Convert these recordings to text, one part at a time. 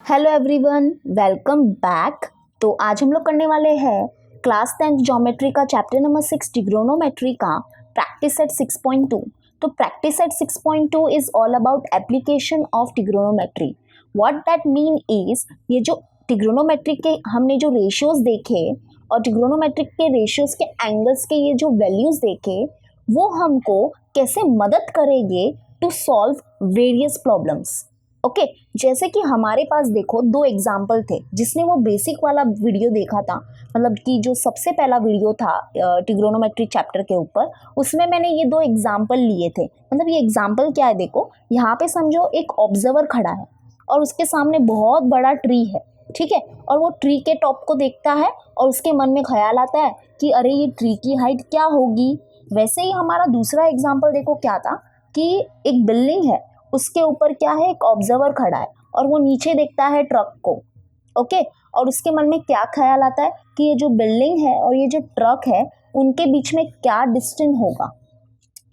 Hello everyone, welcome back. तो आज हम लोग करने वाले हैं क्लास 10th ज्योमेट्री का चैप्टर नंबर 6 ट्रिग्नोमेट्री का प्रैक्टिस सेट 6.2। तो practice set 6.2 is all about application of trigonometry. What that mean is, ये जो ट्रिग्नोमेट्री के हमने जो रेशियोज देखे और ट्रिग्नोमेट्रिक के रेशियोज के एंगल्स के ये जो वैल्यूज देखे, वो हमको कैसे मदद करेंगे to solve various problems. Okay जैसे कि हमारे पास देखो दो एग्जाम्पल थे। जिसने वो बेसिक वाला वीडियो देखा था, मतलब कि जो सबसे पहला वीडियो था ट्रिग्नोमेट्री चैप्टर के ऊपर, उसमें मैंने ये दो एग्जाम्पल लिए थे। मतलब ये एग्जाम्पल क्या है, देखो यहाँ पे समझो एक ऑब्जर्वर खड़ा है और उसके सामने बहुत बड़ा ट्री है, ठीक है। और वो ट्री के टॉप को देखता है और उसके मन में ख्याल आता है कि अरे ये ट्री की हाइट क्या होगी। वैसे ही हमारा दूसरा एग्जाम्पल देखो क्या था कि एक बिल्डिंग है, उसके ऊपर क्या है, एक ऑब्जर्वर खड़ा है और वो नीचे देखता है ट्रक को। ओके, और उसके मन में क्या ख्याल आता है कि ये जो बिल्डिंग है और ये जो ट्रक है, उनके बीच में क्या डिस्टेंस होगा।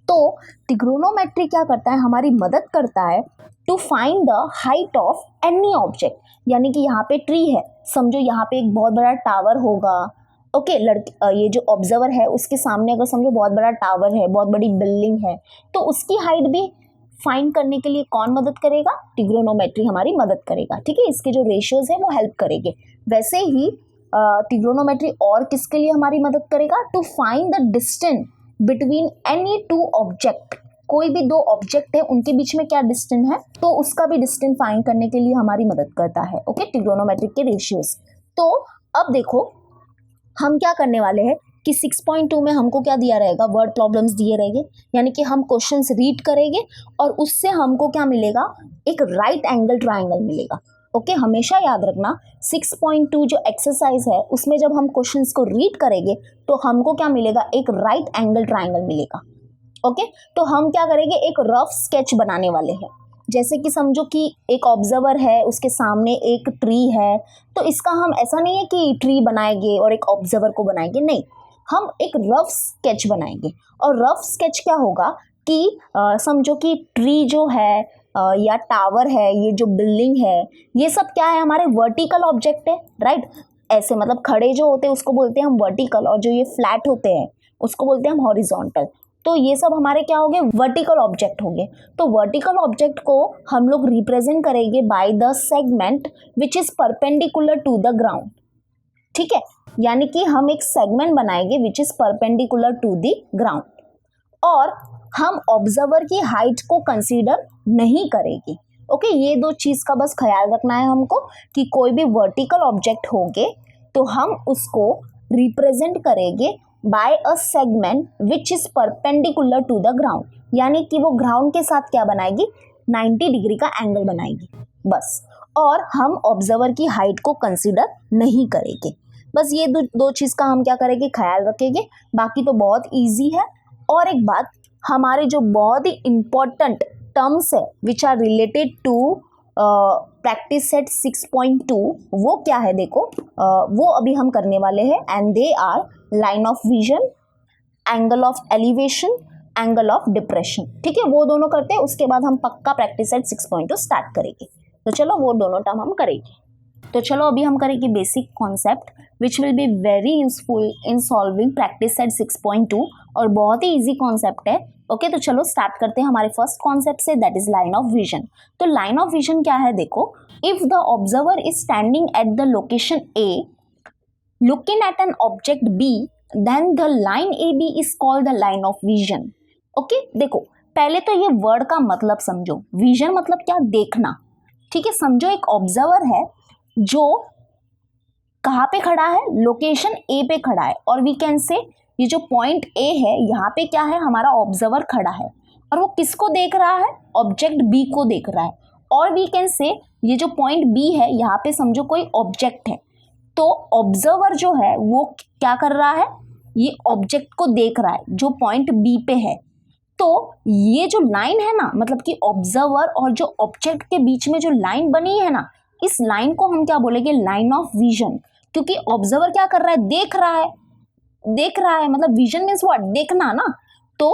तो ट्रिग्नोमेट्री क्या करता है, हमारी मदद करता है to find the height of any object. यानी कि यहाँ पे ट्री है, समझो यहाँ पे एक बहुत बड़ा टावर होगा। ओके, ये जो ऑब्जर्वर है उसके सामने अगर समझो बहुत बड़ा टावर है, बहुत बड़ी बिल्डिंग है, तो उसकी हाइट भी फाइंड करने के लिए कौन मदद करेगा, ट्रिग्नोमेट्री हमारी मदद करेगा, ठीक है। इसके जो रेशियोज है वो हेल्प करेंगे। वैसे ही ट्रिग्नोमेट्री और किसके लिए हमारी मदद करेगा, to find the distance between any two object. कोई भी दो ऑब्जेक्ट है उनके बीच में क्या डिस्टेंस है, तो उसका भी डिस्टेंस फाइंड करने के लिए हमारी मदद करता है। ओके, ट्रिग्नोमेट्री के रेशियोज। तो अब देखो हम क्या करने वाले हैं कि 6.2 में हमको क्या दिया रहेगा, वर्ड प्रॉब्लम्स दिए रहेंगे। यानी कि हम क्वेश्चंस रीड करेंगे और उससे हमको क्या मिलेगा, एक राइट एंगल ट्रायंगल मिलेगा। ओके, हमेशा याद रखना 6.2 जो एक्सरसाइज है उसमें जब हम क्वेश्चंस को रीड करेंगे तो हमको क्या मिलेगा, एक राइट एंगल ट्रायंगल मिलेगा। ओके, तो हम क्या करेंगे, एक रफ स्केच बनाने वाले हैं। जैसे कि समझो कि एक ऑब्जर्वर है, उसके सामने एक ट्री है, तो इसका हम ऐसा नहीं है कि ट्री बनाएंगे और एक ऑब्जर्वर को बनाएंगे, नहीं, हम एक रफ स्केच बनाएंगे। और रफ स्केच क्या होगा कि समझो कि ट्री जो है या टावर है, ये जो बिल्डिंग है, ये सब क्या है, हमारे वर्टिकल ऑब्जेक्ट है, राइट। ऐसे मतलब खड़े जो होते हैं उसको बोलते हैं हम वर्टिकल, और जो ये फ्लैट होते हैं उसको बोलते हैं हम हॉरिजॉन्टल। तो ये सब हमारे क्या होंगे, वर्टिकल ऑब्जेक्ट होंगे। तो वर्टिकल ऑब्जेक्ट को हम लोग रिप्रेजेंट करेंगे by the segment which is perpendicular to the ground, ठीक है। यानी कि हम एक सेगमेंट बनाएंगे which is perpendicular to the ground, और हम ऑब्जर्वर की हाइट को कंसीडर नहीं करेंगे। ओके, ये दो चीज का बस ख्याल रखना है हमको कि कोई भी वर्टिकल ऑब्जेक्ट होंगे तो हम उसको रिप्रेजेंट करेंगे by a segment which is perpendicular to the ground. यानी कि वो ग्राउंड के साथ क्या बनाएगी, 90 डिग्री का एंगल बनाएगी बस। और हम ऑब्जर्वर की हाइट को कंसीडर नहीं करेंगे। बस ये दो चीज़ का हम क्या करेंगे, ख्याल रखेंगे। बाकी तो बहुत इजी है। और एक बात, हमारे जो बहुत ही इम्पोर्टेंट टर्म्स है which are related to practice set 6.2, वो क्या है देखो, वो अभी हम करने वाले हैं। And they are line of vision, angle of elevation, angle of depression, ठीक है। वो दोनों करते हैं, उसके बाद हम पक्का प्रैक्टिस सेट 6.2 स्टार्ट करेंगे। तो चलो वो दोनों टर्म हम करेंगे। तो चलो अभी हम करेंगे basic concept which will be very useful in solving practice set 6.2, और बहुत ही इजी कॉन्सेप्ट है। ओके, तो चलो स्टार्ट करते हैं हमारे फर्स्ट कॉन्सेप्ट से, that is line of vision. तो लाइन ऑफ विजन क्या है देखो, if the observer is standing at the location A looking at an object B, then the line AB is called the line of vision. Okay, देखो पहले तो ये word का मतलब समझो। विजन मतलब क्या, देखना, ठीक है। समझो एक ऑब्जर्वर है जो कहाँ पे खड़ा है, लोकेशन ए पे खड़ा है, और वी कैन से ये जो पॉइंट ए है यहाँ पे क्या है, हमारा ऑब्जर्वर खड़ा है, और वो किसको देख रहा है, ऑब्जेक्ट बी को देख रहा है। और वी कैन से ये जो पॉइंट बी है यहाँ पे समझो कोई ऑब्जेक्ट है, तो ऑब्जर्वर जो है वो क्या कर रहा है, ये ऑब्जेक्ट को देख रहा है जो पॉइंट बी पे है। तो ये जो लाइन है ना, मतलब कि ऑब्जर्वर और जो ऑब्जेक्ट के बीच में जो लाइन बनी है ना, इस लाइन को हम क्या बोलेंगे, लाइन ऑफ विजन। क्योंकि ऑब्जर्वर क्या कर रहा है, देख रहा है, देख रहा है, मतलब विजन मीन्स व्हाट, देखना ना। तो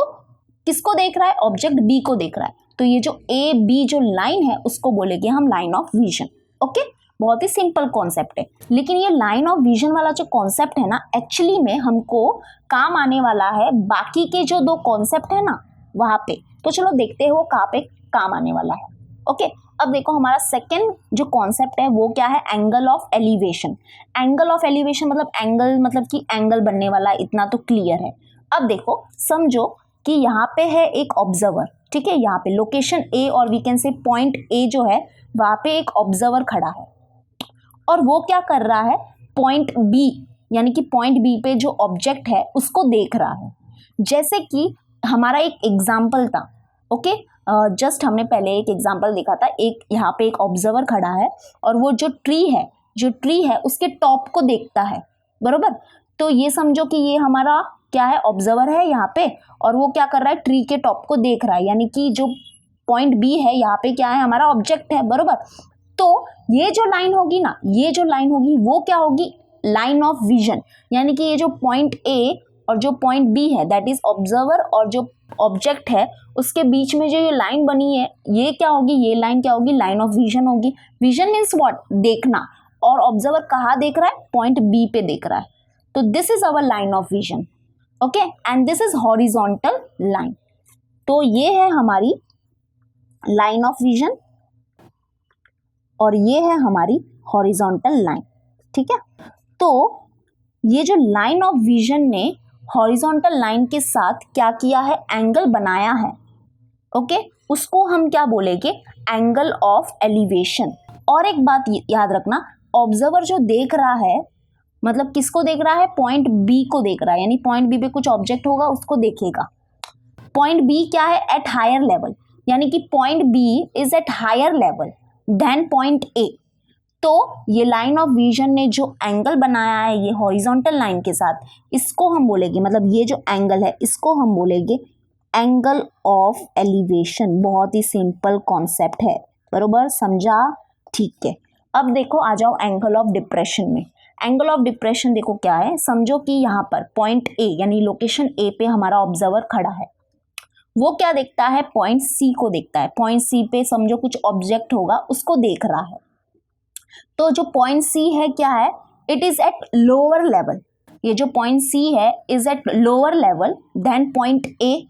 किसको देख रहा है, ऑब्जेक्ट बी को देख रहा है। तो ये जो ए बी जो लाइन है उसको बोलेंगे हम लाइन ऑफ विजन। ओके, बहुत ही सिंपल कॉन्सेप्ट है, लेकिन ये लाइन ऑफ विजन वाला जो कॉन्सेप्ट है ना, एक्चुअली में हमको काम आने वाला है बाकी के जो दो कॉन्सेप्ट है ना वहाँ पे। तो चलो देखते हैं वो कहाँ पे काम आने वाला है। ओके, अब देखो हमारा सेकेंड जो कॉन्सेप्ट है वो क्या है, angle of elevation. Angle of elevation मतलब एंगल, मतलब कि एंगल बनने वाला, इतना तो क्लियर है। अब देखो समझो कि यहाँ पे है एक ऑब्जर्वर, ठीक है, यहाँ पे लोकेशन ए और we can say point A जो है वहाँ पे एक ऑब्जर्वर खड़ा है और वो क्या कर रहा है, पॉइंट बी यानी कि पॉइंट बी पे जो ऑब्जेक्ट है उसको देख रहा है। जैसे कि हमारा एक एग्जाम्पल था, ओके, जस्ट हमने पहले एक एग्जाम्पल देखा था, एक यहाँ पे एक ऑब्जर्वर खड़ा है और वो जो ट्री है उसके टॉप को देखता है, बरोबर। तो ये समझो कि ये हमारा क्या है, ऑब्जर्वर है यहाँ पे, और वो क्या कर रहा है, ट्री के टॉप को देख रहा है, यानी कि जो पॉइंट बी है यहाँ पे क्या है, हमारा ऑब्जेक्ट है, बरोबर। तो ये जो लाइन होगी ना, ये जो लाइन होगी वो क्या होगी, लाइन ऑफ विजन, यानी कि ये जो पॉइंट ए और जो पॉइंट बी है दैट इज ऑब्जर्वर और जो ऑब्जेक्ट है उसके बीच में जो ये लाइन बनी है ये क्या होगी, ये लाइन क्या होगी, लाइन ऑफ विजन होगी। विजन मीन्स व्हाट, देखना, और ऑब्जर्वर कहाँ देख रहा है, पॉइंट बी पे देख रहा है। तो this is our line of vision, okay, and this is horizontal line. तो ये है हमारी लाइन ऑफ विजन और ये है हमारी हॉरिजॉन्टल लाइन, ठीक है। तो ये जो लाइन ऑफ विजन ने हॉरिजॉन्टल लाइन के साथ क्या किया है, एंगल बनाया है, ओके, उसको हम क्या बोलेंगे, एंगल ऑफ एलिवेशन। और एक बात याद रखना, ऑब्जर्वर जो देख रहा है मतलब किसको देख रहा है, पॉइंट बी को देख रहा है, यानी पॉइंट बी पे कुछ ऑब्जेक्ट होगा उसको देखेगा। पॉइंट बी क्या है, एट हायर लेवल, यानी कि point B is at higher level than point A. तो ये लाइन ऑफ विजन ने जो एंगल बनाया है ये हॉरिजॉन्टल लाइन के साथ, इसको हम बोलेंगे, मतलब ये जो एंगल है इसको हम बोलेंगे एंगल ऑफ एलिवेशन। बहुत ही सिंपल कॉन्सेप्ट है, बरोबर, समझा, ठीक है। अब देखो आ जाओ एंगल ऑफ डिप्रेशन में। एंगल ऑफ डिप्रेशन देखो क्या है, समझो कि यहाँ पर पॉइंट ए यानी लोकेशन ए पे हमारा ऑब्जर्वर खड़ा है, वो क्या देखता है, पॉइंट सी को देखता है। पॉइंट सी पे समझो कुछ ऑब्जेक्ट होगा उसको देख रहा है। तो जो पॉइंट सी है क्या है, it is at lower level, ये जो पॉइंट सी है is at lower level than point A,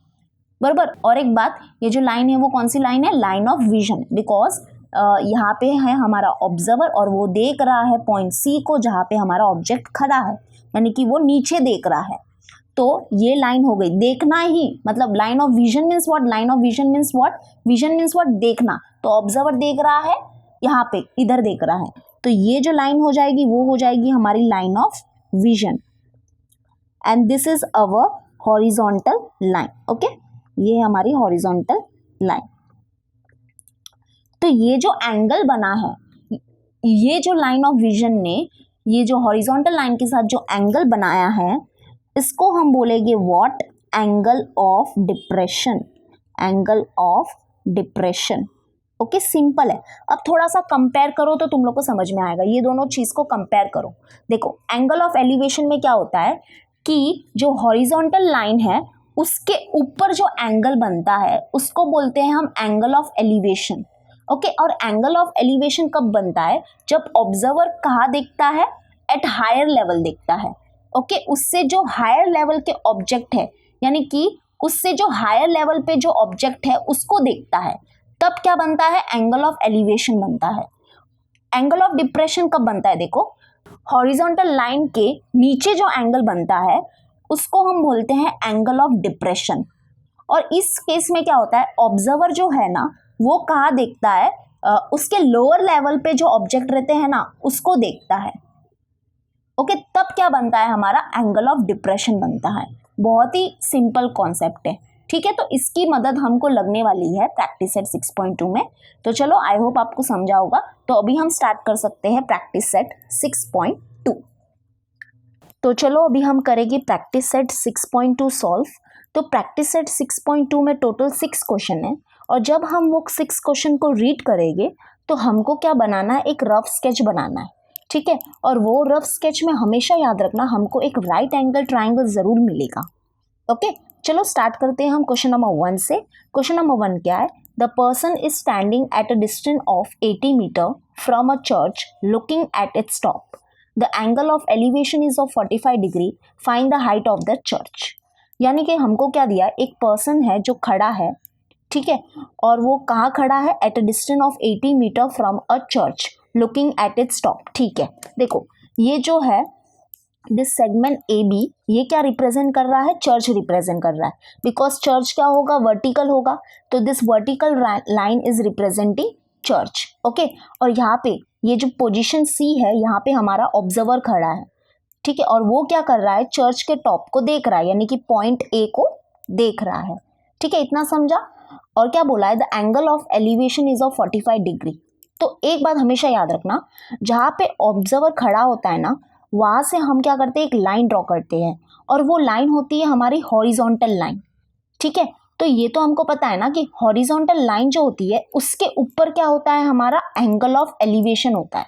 बरोबर। और एक बात, ये जो लाइन है वो कौन सी लाइन है, लाइन ऑफ विजन, बिकॉज यहाँ पे है हमारा ऑब्जर्वर और वो देख रहा है पॉइंट सी को जहाँ पे हमारा ऑब्जेक्ट खड़ा है, यानी कि वो नीचे देख रहा है। तो ये लाइन हो गई, देखना ही, मतलब line of vision means what, line of vision means what, vision means what, देखना। तो ऑब्जर्वर देख रहा है यहाँ पे, इधर देख रहा है, तो ये जो लाइन हो जाएगी वो हो जाएगी हमारी line of vision, and this is our horizontal line, okay, ये है हमारी हॉरिजॉन्टल लाइन। तो ये जो एंगल बना है, ये जो लाइन ऑफ विजन ने ये जो हॉरिजॉन्टल लाइन के साथ जो एंगल बनाया है इसको हम बोलेंगे what, angle of depression, angle of depression, okay, simple है। अब थोड़ा सा कंपेयर करो तो तुम लोग को समझ में आएगा, ये दोनों चीज़ को कंपेयर करो। देखो एंगल ऑफ एलिवेशन में क्या होता है कि जो हॉरिजॉन्टल लाइन है उसके ऊपर जो एंगल बनता है उसको बोलते हैं हम एंगल ऑफ एलिवेशन, ओके। और एंगल ऑफ एलिवेशन कब बनता है, जब ऑब्जर्वर कहाँ देखता है, एट हायर लेवल देखता है, ओके, उससे जो हायर लेवल के ऑब्जेक्ट है, यानी कि उससे जो हायर लेवल पे जो ऑब्जेक्ट है उसको देखता है, तब क्या बनता है, एंगल ऑफ एलिवेशन बनता है। एंगल ऑफ डिप्रेशन कब बनता है, देखो हॉरिजॉन्टल लाइन के नीचे जो एंगल बनता है उसको हम बोलते हैं एंगल ऑफ डिप्रेशन। और इस केस में क्या होता है, ऑब्जर्वर जो है ना वो कहाँ देखता है, उसके लोअर लेवल पे जो ऑब्जेक्ट रहते हैं ना उसको देखता है, ओके, तब क्या बनता है, हमारा एंगल ऑफ डिप्रेशन बनता है। बहुत ही सिंपल कॉन्सेप्ट है, ठीक है। तो इसकी मदद हमको लगने वाली है प्रैक्टिस सेट 6.2 में। तो चलो आई होप आपको समझा होगा। तो अभी हम स्टार्ट कर सकते हैं प्रैक्टिस सेट 6.2। तो चलो अभी हम करेंगे प्रैक्टिस सेट 6.2 सॉल्व। तो प्रैक्टिस सेट 6.2 में टोटल 6 क्वेश्चन है और जब हम वो 6 क्वेश्चन को रीड करेंगे तो हमको क्या बनाना है, एक रफ स्केच बनाना है, ठीक है। और वो रफ स्केच में हमेशा याद रखना हमको एक राइट एंगल ट्राइंगल जरूर मिलेगा, ओके। चलो स्टार्ट करते हैं हम क्वेश्चन नंबर 1 से। क्वेश्चन नंबर 1 क्या है, the person is standing at a distance of 80 meter from a church looking at its top. The angle of elevation is of 45 degree. Find the height of the church. यानी कि हमको क्या दिया, एक person है जो खड़ा है, ठीक है, और वो कहाँ खड़ा है, at a distance of 80 meter from a church looking at its top. ठीक है, देखो ये जो है दिस सेगमेंट ए बी, ये क्या रिप्रेजेंट कर रहा है, चर्च रिप्रेजेंट कर रहा है, बिकॉज चर्च क्या होगा, वर्टिकल होगा, तो this vertical line is representing church. Okay, और यहाँ पे ये जो पोजीशन सी है, यहाँ पे हमारा ऑब्जर्वर खड़ा है, ठीक है, और वो क्या कर रहा है, चर्च के टॉप को देख रहा है, यानी कि पॉइंट ए को देख रहा है. ठीक है, इतना समझा. और क्या बोला है, the angle of elevation is of 45 degree. तो एक बात हमेशा याद रखना, जहाँ पे ऑब्जर्वर खड़ा होता है ना, वहाँ से हम क्या करते हैं, एक लाइन ड्रॉ करते हैं, और वो लाइन होती है हमारी हॉरिजॉन्टल लाइन. ठीक है, तो ये तो हमको पता है ना कि हॉरिजॉन्टल लाइन जो होती है उसके ऊपर क्या होता है, हमारा एंगल ऑफ एलिवेशन होता है,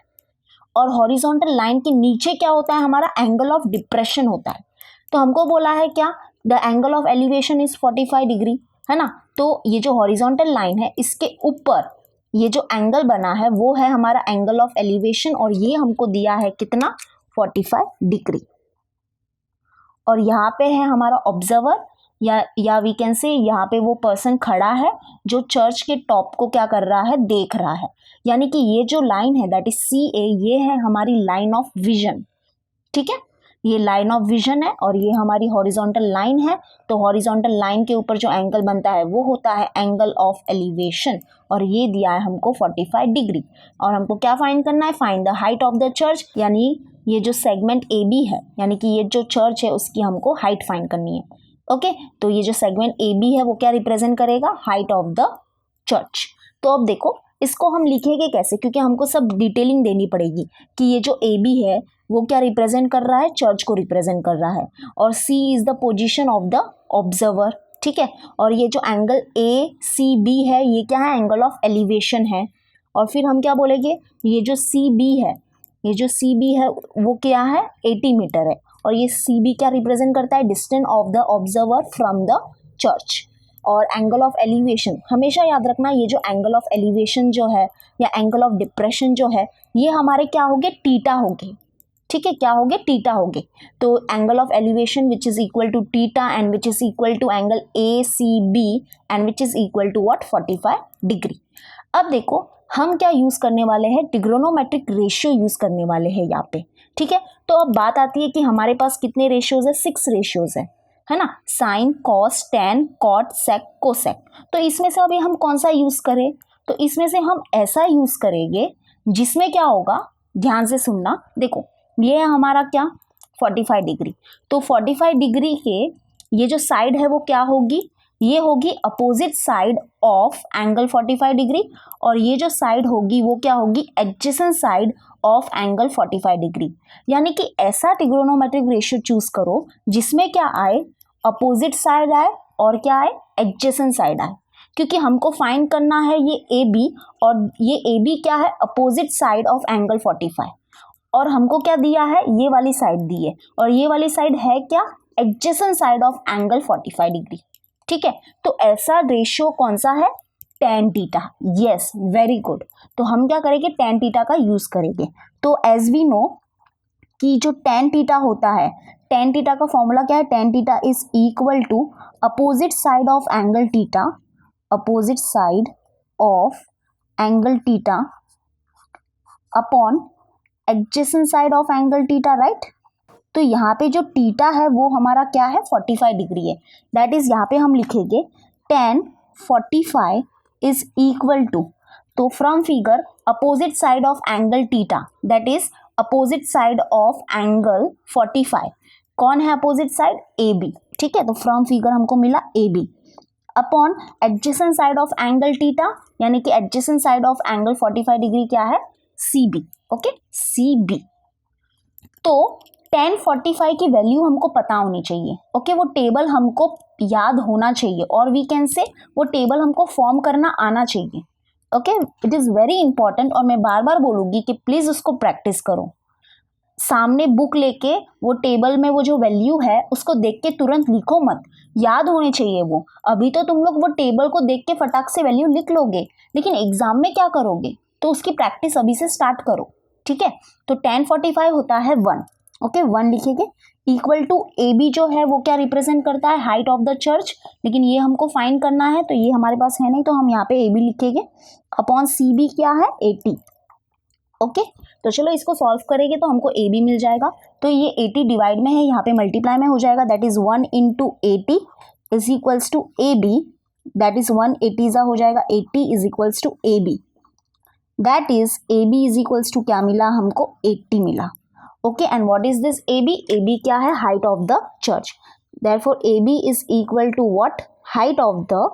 और हॉरिजॉन्टल लाइन के नीचे क्या होता है, हमारा एंगल ऑफ डिप्रेशन होता है. तो हमको बोला है क्या, the angle of elevation is 45 degree, है ना. तो ये जो हॉरिजॉन्टल लाइन है, इसके ऊपर ये जो एंगल बना है वो है हमारा एंगल ऑफ एलिवेशन, और ये हमको दिया है कितना, 45 डिग्री. और यहाँ पे है हमारा ऑब्जर्वर, या वी कैन से यहाँ पे वो पर्सन खड़ा है जो चर्च के टॉप को क्या कर रहा है, देख रहा है. यानी कि ये जो लाइन है दैट इज सी ए, ये है हमारी लाइन ऑफ विजन. ठीक है, ये लाइन ऑफ विजन है, और ये हमारी हॉरिजॉन्टल लाइन है. तो हॉरिजॉन्टल लाइन के ऊपर जो एंगल बनता है वो होता है एंगल ऑफ एलिवेशन, और ये दिया है हमको 45 डिग्री. और हमको क्या फाइंड करना है, find the height of the church, यानी ये जो सेगमेंट ए बी है, यानी कि ये जो चर्च है उसकी हमको हाइट फाइंड करनी है. ओके, तो ये जो सेगमेंट ए बी है वो क्या रिप्रेजेंट करेगा, हाइट ऑफ द चर्च. तो अब देखो इसको हम लिखेंगे कैसे, क्योंकि हमको सब डिटेलिंग देनी पड़ेगी कि ये जो ए बी है वो क्या रिप्रेजेंट कर रहा है, चर्च को रिप्रेजेंट कर रहा है, और C is the position of the observer. ठीक है, और ये जो एंगल ए सी बी है ये क्या है, एंगल ऑफ एलिवेशन है. और फिर हम क्या बोलेंगे, ये जो सी बी है, ये जो सी बी है वो क्या है, 80 मीटर है, और ये सी बी क्या रिप्रेजेंट करता है, distance of the observer from the church. और एंगल ऑफ एलिवेशन हमेशा याद रखना, ये जो एंगल ऑफ एलिवेशन जो है या एंगल ऑफ डिप्रेशन जो है, ये हमारे क्या होंगे, टीटा होंगे. ठीक है, क्या होंगे, टीटा होंगे. तो angle of elevation which is equal to theta and which is equal to angle A C B and which is equal to what, 45 degree. अब देखो हम क्या यूज करने वाले हैं, ट्रिग्नोमेट्रिक रेशियो यूज करने वाले हैं यहाँ पे. ठीक है, तो अब बात आती है कि हमारे पास कितने रेशियोज है, 6 रेशियोज है ना, साइन, कॉस, टेन, कॉट, सेक, कोसेक. तो इसमें से अभी हम कौन सा यूज करें, तो इसमें से हम ऐसा यूज करेंगे जिसमें क्या होगा, ध्यान से सुनना. देखो ये है हमारा क्या, 45 डिग्री. तो 45 डिग्री के ये जो साइड है वो क्या होगी, ये होगी opposite side of angle 45 degree, और ये जो साइड होगी वो क्या होगी, adjacent side of angle 45 degree. यानी कि ऐसा ट्रिग्नोमेट्रिक रेशियो चूज करो जिसमें क्या आए, अपोजिट साइड आए और क्या आए, एडजेसेंट साइड आए. क्योंकि हमको फाइंड करना है ये ए बी, और ये ए बी क्या है, अपोजिट साइड ऑफ एंगल 45, और हमको क्या दिया है, ये वाली साइड दी है, और ये वाली साइड है क्या, adjacent side of angle 45 degree. ठीक है, तो ऐसा रेशियो कौन सा है, tan theta. Yes, very good. तो हम क्या करेंगे, tan थीटा का यूज करेंगे. तो एज वी नो कि जो tan थीटा होता है, tan थीटा का फॉर्मूला क्या है, tan theta is equal to opposite side of angle theta, opposite side of angle theta upon adjacent side of angle theta, right. तो यहाँ पे जो थीटा है वो हमारा क्या है, 45 डिग्री है. दैट इज यहाँ पे हम लिखेंगे tan 45 इज इक्वल टू, तो from figure opposite side of angle theta, that is opposite side of angle 45. कौन है अपोजिट साइड, ए बी. ठीक है, तो फ्रॉम फिगर हमको मिला A B upon adjacent side of angle theta, यानी कि adjacent side of angle 45 degree क्या है, C B. Okay, C B. तो tan 45 की वैल्यू हमको पता होनी चाहिए. ओके, वो टेबल हमको याद होना चाहिए, और वी कैन से वो टेबल हमको फॉर्म करना आना चाहिए. Okay, it is very important, और मैं बार बार बोलूँगी कि प्लीज़ उसको प्रैक्टिस करो. सामने बुक लेके वो टेबल में वो जो वैल्यू है उसको देख के तुरंत लिखो मत, याद होने चाहिए वो. अभी तो तुम लोग वो टेबल को देख के फटाक से वैल्यू लिख लोगे, लेकिन एग्जाम में क्या करोगे, तो उसकी प्रैक्टिस अभी से स्टार्ट करो, ठीक है। तो 1045 होता है 1, ओके 1 लिखेंगे, इक्वल टू ए बी जो है वो क्या रिप्रेजेंट करता है, हाइट ऑफ द चर्च, लेकिन ये हमको फाइंड करना है तो ये हमारे पास है नहीं, तो हम यहाँ पे ए बी लिखेंगे, अपॉन सी बी क्या है 80, ओके। तो चलो इसको सॉल्व करेंगे तो हमको ए बी मिल जाएगा, तो ये 80 डिवाइड में है, यहाँ पे मल्टीप्लाई में हो जाएगा, that is 1 into 80 is equals to A B, that is 180 ज़ा हो जाएगा 80 is equals to A B, that is A B is equals to क्या मिला हमको 80 मिला, okay. And what is this A B, A B क्या है, height of the church, therefore A B is equal to what, height of the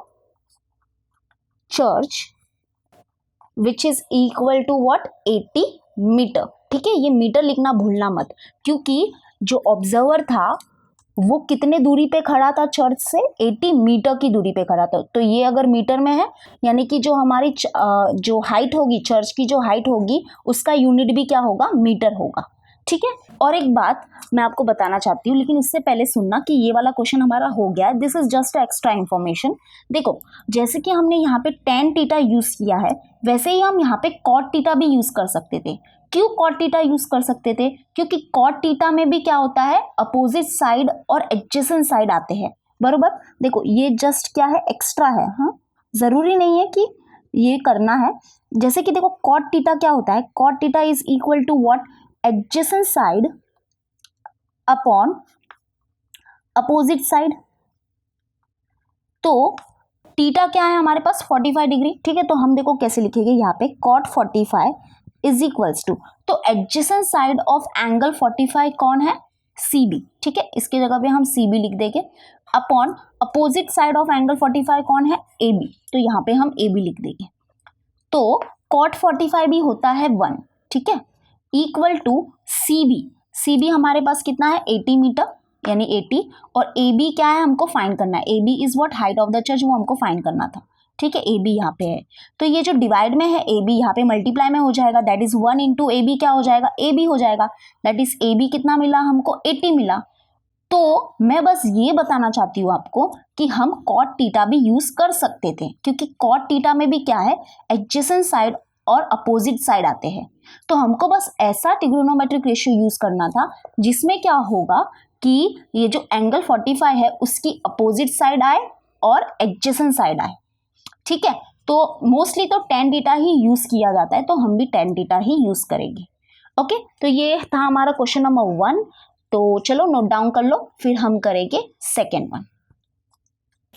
church which is equal to what 80 metre, ठीक है। ये metre लिखना भूलना मत, क्योंकि जो ऑब्जर्वर था वो कितने दूरी पे खड़ा था चर्च से, 80 मीटर की दूरी पे खड़ा था, तो ये अगर मीटर में है यानी कि जो हमारी जो हाइट होगी, चर्च की जो हाइट होगी उसका यूनिट भी क्या होगा, मीटर होगा, ठीक है। और एक बात मैं आपको बताना चाहती हूँ, लेकिन उससे पहले सुनना कि ये वाला क्वेश्चन हमारा हो गया, this is just extra information. देखो जैसे कि हमने यहाँ पे tan थीटा यूज़ किया है, वैसे ही हम यहाँ पे cot थीटा भी यूज़ कर सकते थे। क्यों cot थीटा यूज़ कर सकते थे, क्योंकि cot थीटा में भी क्या होता है, अपोजिट साइड और एडजेसेंट साइड आते हैं, बरोबर। देखो ये जस्ट क्या है, एक्स्ट्रा है, हाँ ज़रूरी नहीं है कि ये करना है। जैसे कि देखो cot थीटा क्या होता है, cot theta is equal to what, adjacent side upon opposite side. तो थीटा क्या है हमारे पास 45 डिग्री, ठीक है। तो हम देखो कैसे लिखेंगे यहाँ पे, cot 45 इज इक्वल्स टू, तो एडजेसेंट साइड ऑफ एंगल 45 कौन है, सी बी, ठीक है। इसके जगह पे हम सी बी लिख देंगे, upon opposite side of angle 45 कौन है, ए बी, तो यहाँ पे हम ए बी लिख देंगे। तो cot 45 भी होता है 1, ठीक है, equal to C B, C B हमारे पास कितना है 80 मीटर यानी 80, और ए बी क्या है हमको फाइंड करना है, A B is what, height of the church, वो हमको फाइंड करना था, ठीक है। ए बी यहाँ पे है, तो ये जो डिवाइड में है ए बी यहाँ पे मल्टीप्लाई में हो जाएगा, that is 1 into A B क्या हो जाएगा, ए बी हो जाएगा, दैट इज ए बी कितना मिला हमको 80 मिला। तो मैं बस ये बताना चाहती हूँ आपको कि हम cot थीटा भी यूज कर सकते थे, क्योंकि cot थीटा में भी क्या है, एडजेसेंट साइड और अपोजिट साइड आते हैं। तो हमको बस ऐसा ट्रिग्नोमेट्रिक रेशियो यूज करना था जिसमें क्या होगा कि ये जो एंगल 45 है उसकी अपोजिट साइड आए और एडजेसेंट साइड आए, ठीक है। तो मोस्टली तो tan थीटा ही यूज किया जाता है, तो हम भी tan थीटा ही यूज करेंगे, ओके। तो ये था हमारा क्वेश्चन नंबर 1, तो चलो नोट डाउन कर लो, फिर हम करेंगे सेकेंड वन।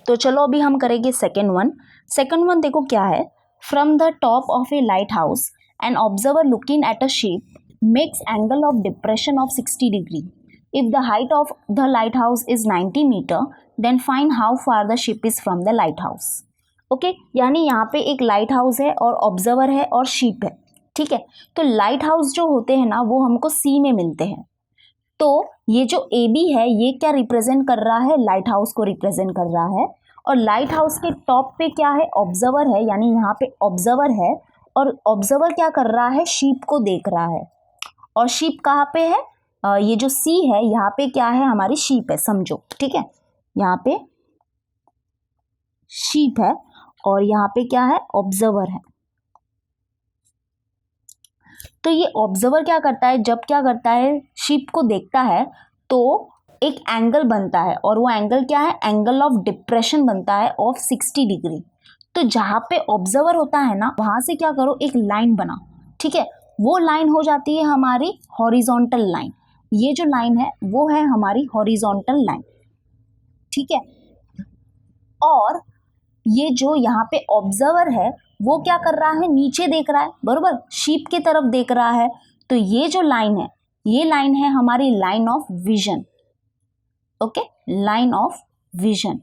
तो चलो अभी हम करेंगे सेकेंड वन। सेकेंड वन देखो क्या है, from the top of a lighthouse an observer looking at a ship makes angle of depression of 60 degree. If the height of the lighthouse is 90 meter then find how far the ship is from the lighthouse, okay. यानी यहाँ पे एक light house है और observer है और ship है, ठीक है। तो लाइट हाउस जो होते हैं ना वो हमको सी में मिलते हैं, तो ये जो ए बी है ये क्या रिप्रेजेंट कर रहा है, लाइट हाउस को रिप्रेजेंट कर रहा है, और लाइट हाउस के टॉप पे क्या है, ऑब्जर्वर है, यानी यहाँ पे ऑब्जर्वर है, और ऑब्जर्वर क्या कर रहा है, शीप को देख रहा है, और शीप कहाँ पे है, ये जो सी है यहाँ पे क्या है, हमारी शीप है समझो, ठीक है। यहाँ पे शीप है और यहाँ पे क्या है, ऑब्जर्वर है। तो ये ऑब्जर्वर क्या करता है, जब क्या करता है, शीप को देखता है तो एक एंगल बनता है, और वो एंगल क्या है, एंगल ऑफ डिप्रेशन बनता है ऑफ 60 डिग्री। तो जहाँ पे ऑब्जर्वर होता है ना वहाँ से क्या करो, एक लाइन बना, ठीक है। वो लाइन हो जाती है हमारी हॉरिजॉन्टल लाइन, ये जो लाइन है वो है हमारी हॉरिजॉन्टल लाइन, ठीक है। और ये जो यहाँ पे ऑब्जर्वर है वो क्या कर रहा है, नीचे देख रहा है, बरोबर, शीप की तरफ देख रहा है। तो ये जो लाइन है ये लाइन है हमारी line of vision, okay, line of vision.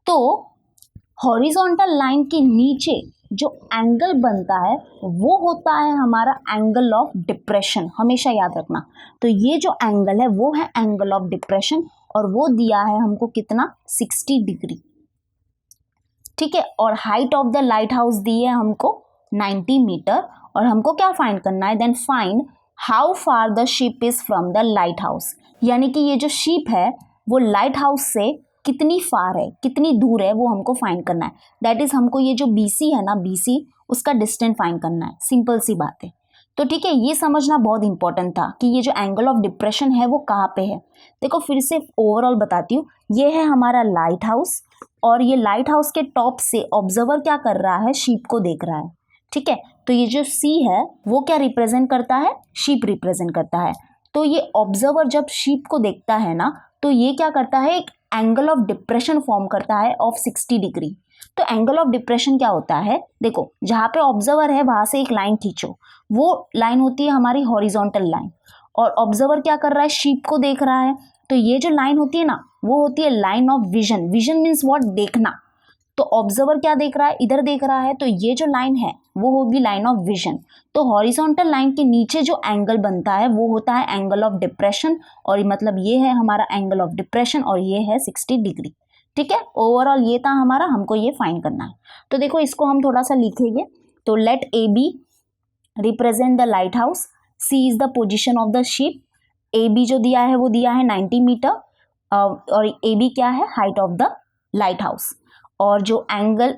तो हॉरिजॉन्टल लाइन के नीचे जो एंगल बनता है वो होता है हमारा एंगल ऑफ डिप्रेशन, हमेशा याद रखना। तो ये जो एंगल है वो है एंगल ऑफ डिप्रेशन, और वो दिया है हमको कितना, 60 डिग्री, ठीक है। और height of the lighthouse दी है हमको 90 मीटर, और हमको क्या फाइंड करना है, then find how far the ship is from the lighthouse, यानी कि ये जो शिप है वो लाइट हाउस से कितनी फार है, कितनी दूर है, वो हमको फाइंड करना है। दैट इज हमको ये जो BC है ना, BC उसका डिस्टेंस फाइंड करना है। सिंपल सी बात है। तो ठीक है, ये समझना बहुत इंपॉर्टेंट था कि ये जो एंगल ऑफ डिप्रेशन है वो कहाँ पे है। देखो फिर से ओवरऑल बताती हूँ। ये है हमारा लाइट हाउस, और ये लाइट हाउस के टॉप से ऑब्जर्वर क्या कर रहा है, शीप को देख रहा है। ठीक है, तो ये जो C है वो क्या रिप्रेजेंट करता है, शीप रिप्रेजेंट करता है। तो ये ऑब्जर्वर जब शीप को देखता है ना, तो ये क्या करता है, एक एंगल ऑफ डिप्रेशन फॉर्म करता है ऑफ 60 डिग्री। तो एंगल ऑफ डिप्रेशन क्या होता है, देखो जहाँ पे ऑब्जर्वर है वहां से एक लाइन खींचो, वो लाइन होती है हमारी हॉरिजॉन्टल लाइन, और ऑब्जर्वर क्या कर रहा है, शीप को देख रहा है। तो ये जो लाइन होती है ना, वो होती है line of vision. Vision means what, देखना। तो ऑब्जर्वर क्या देख रहा है, इधर देख रहा है, तो ये जो लाइन है वो होगी लाइन ऑफ विजन। तो हॉरिजॉन्टल लाइन के नीचे जो एंगल बनता है वो होता है एंगल ऑफ डिप्रेशन, और मतलब ये है हमारा एंगल ऑफ डिप्रेशन, और ये है 60 डिग्री। ठीक है, ओवरऑल ये था हमारा, हमको ये फाइंड करना है। तो देखो इसको हम थोड़ा सा लिखेंगे। तो let AB represent the lighthouse, C is the position of the ship, AB जो दिया है वो दिया है 90 मीटर, और AB क्या है, height of the light house. और जो एंगल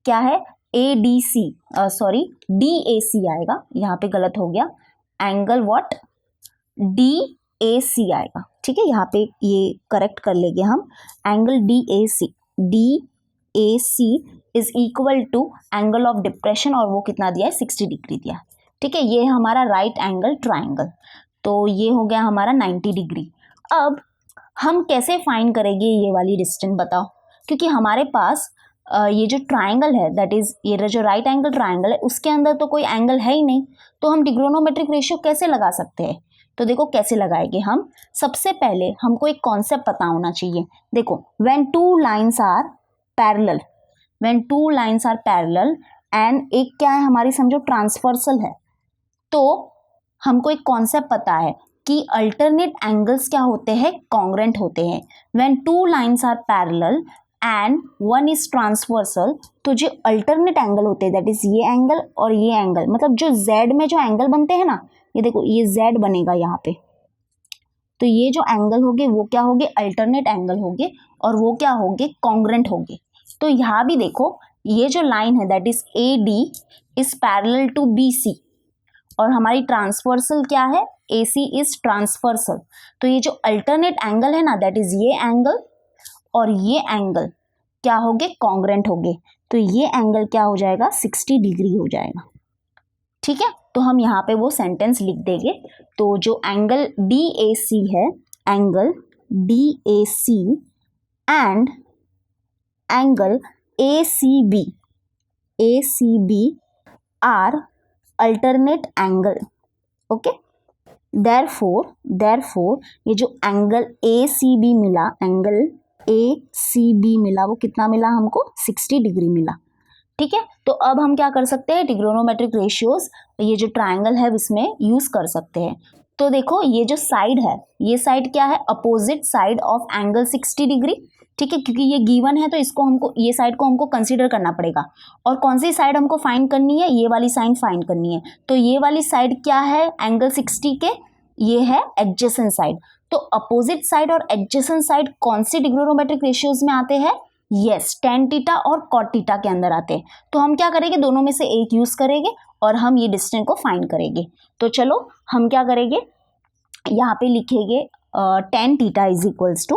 क्या है, ADC, सॉरी DAC आएगा, यहाँ पे गलत हो गया, एंगल व्हाट, DAC आएगा। ठीक है, यहाँ पे ये करेक्ट कर लेंगे हम, angle DAC is equal to angle of depression, और वो कितना दिया है, 60 डिग्री दिया है। ठीक है, ये है हमारा राइट एंगल ट्राइंगल। तो ये हो गया हमारा 90 डिग्री। अब हम कैसे फाइंड करेंगे ये वाली डिस्टेंस, बताओ। क्योंकि हमारे पास ये जो ट्राइंगल है, दैट इज ये जो राइट एंगल ट्राइंगल है, उसके अंदर तो कोई एंगल है ही नहीं, तो हम ट्रिग्नोमेट्रिक रेशियो कैसे लगा सकते हैं। तो देखो कैसे लगाएंगे हम। सबसे पहले हमको एक कॉन्सेप्ट पता होना चाहिए। देखो when two lines are parallel, and एक क्या है हमारी, समझो ट्रांसवर्सल है, तो हमको एक कॉन्सेप्ट पता है कि अल्टरनेट एंगल्स क्या होते हैं, कॉन्ग्रेंट होते हैं। When two lines are parallel and one is transversal, तो जो अल्टरनेट एंगल होते हैं, दैट इज ये एंगल और ये एंगल, मतलब जो Z में जो एंगल बनते हैं ना, ये देखो ये Z बनेगा यहाँ पे, तो ये जो एंगल होंगे वो क्या होंगे, अल्टरनेट एंगल होंगे, और वो क्या होंगे, कॉन्ग्रेंट होंगे। तो यहाँ भी देखो ये जो लाइन है, that is AD is parallel to BC, और हमारी ट्रांसवर्सल क्या है, AC इज ट्रांसवर्सल। तो ये जो अल्टरनेट एंगल है ना, दैट इज ये एंगल और ये एंगल क्या होंगे, कॉन्ग्रेंट होंगे। तो ये एंगल क्या हो जाएगा, 60 डिग्री हो जाएगा। ठीक है, तो हम यहाँ पे वो सेंटेंस लिख देंगे। तो जो एंगल DAC है, angle DAC and angle ACB are alternate angle. Okay, therefore ये जो एंगल ACB मिला, वो कितना मिला हमको, 60 डिग्री मिला। ठीक है, तो अब हम क्या कर सकते हैं, ट्रिग्नोमेट्रिक रेशियोज ये जो ट्राइंगल है इसमें यूज कर सकते हैं। तो देखो ये जो साइड है, ये साइड क्या है, opposite side of angle 60 degree. ठीक है, क्योंकि ये गिवन है तो इसको हमको, ये साइड को हमको कंसीडर करना पड़ेगा। और कौन सी साइड हमको फाइंड करनी है, ये वाली साइड फाइंड करनी है। तो ये वाली साइड क्या है, एंगल 60 के, ये है एडजेसेंट साइड। तो अपोजिट साइड और एडजेसेंट साइड कौन सी ट्रिग्नोमेट्रिक रेशियोज में आते हैं, यस, tan थीटा और cot थीटा के अंदर आते हैं। तो हम क्या करेंगे, दोनों में से एक यूज करेंगे और हम ये डिस्टेंस को फाइंड करेंगे। तो चलो हम क्या करेंगे, यहाँ पे लिखेंगे tan theta is equals to,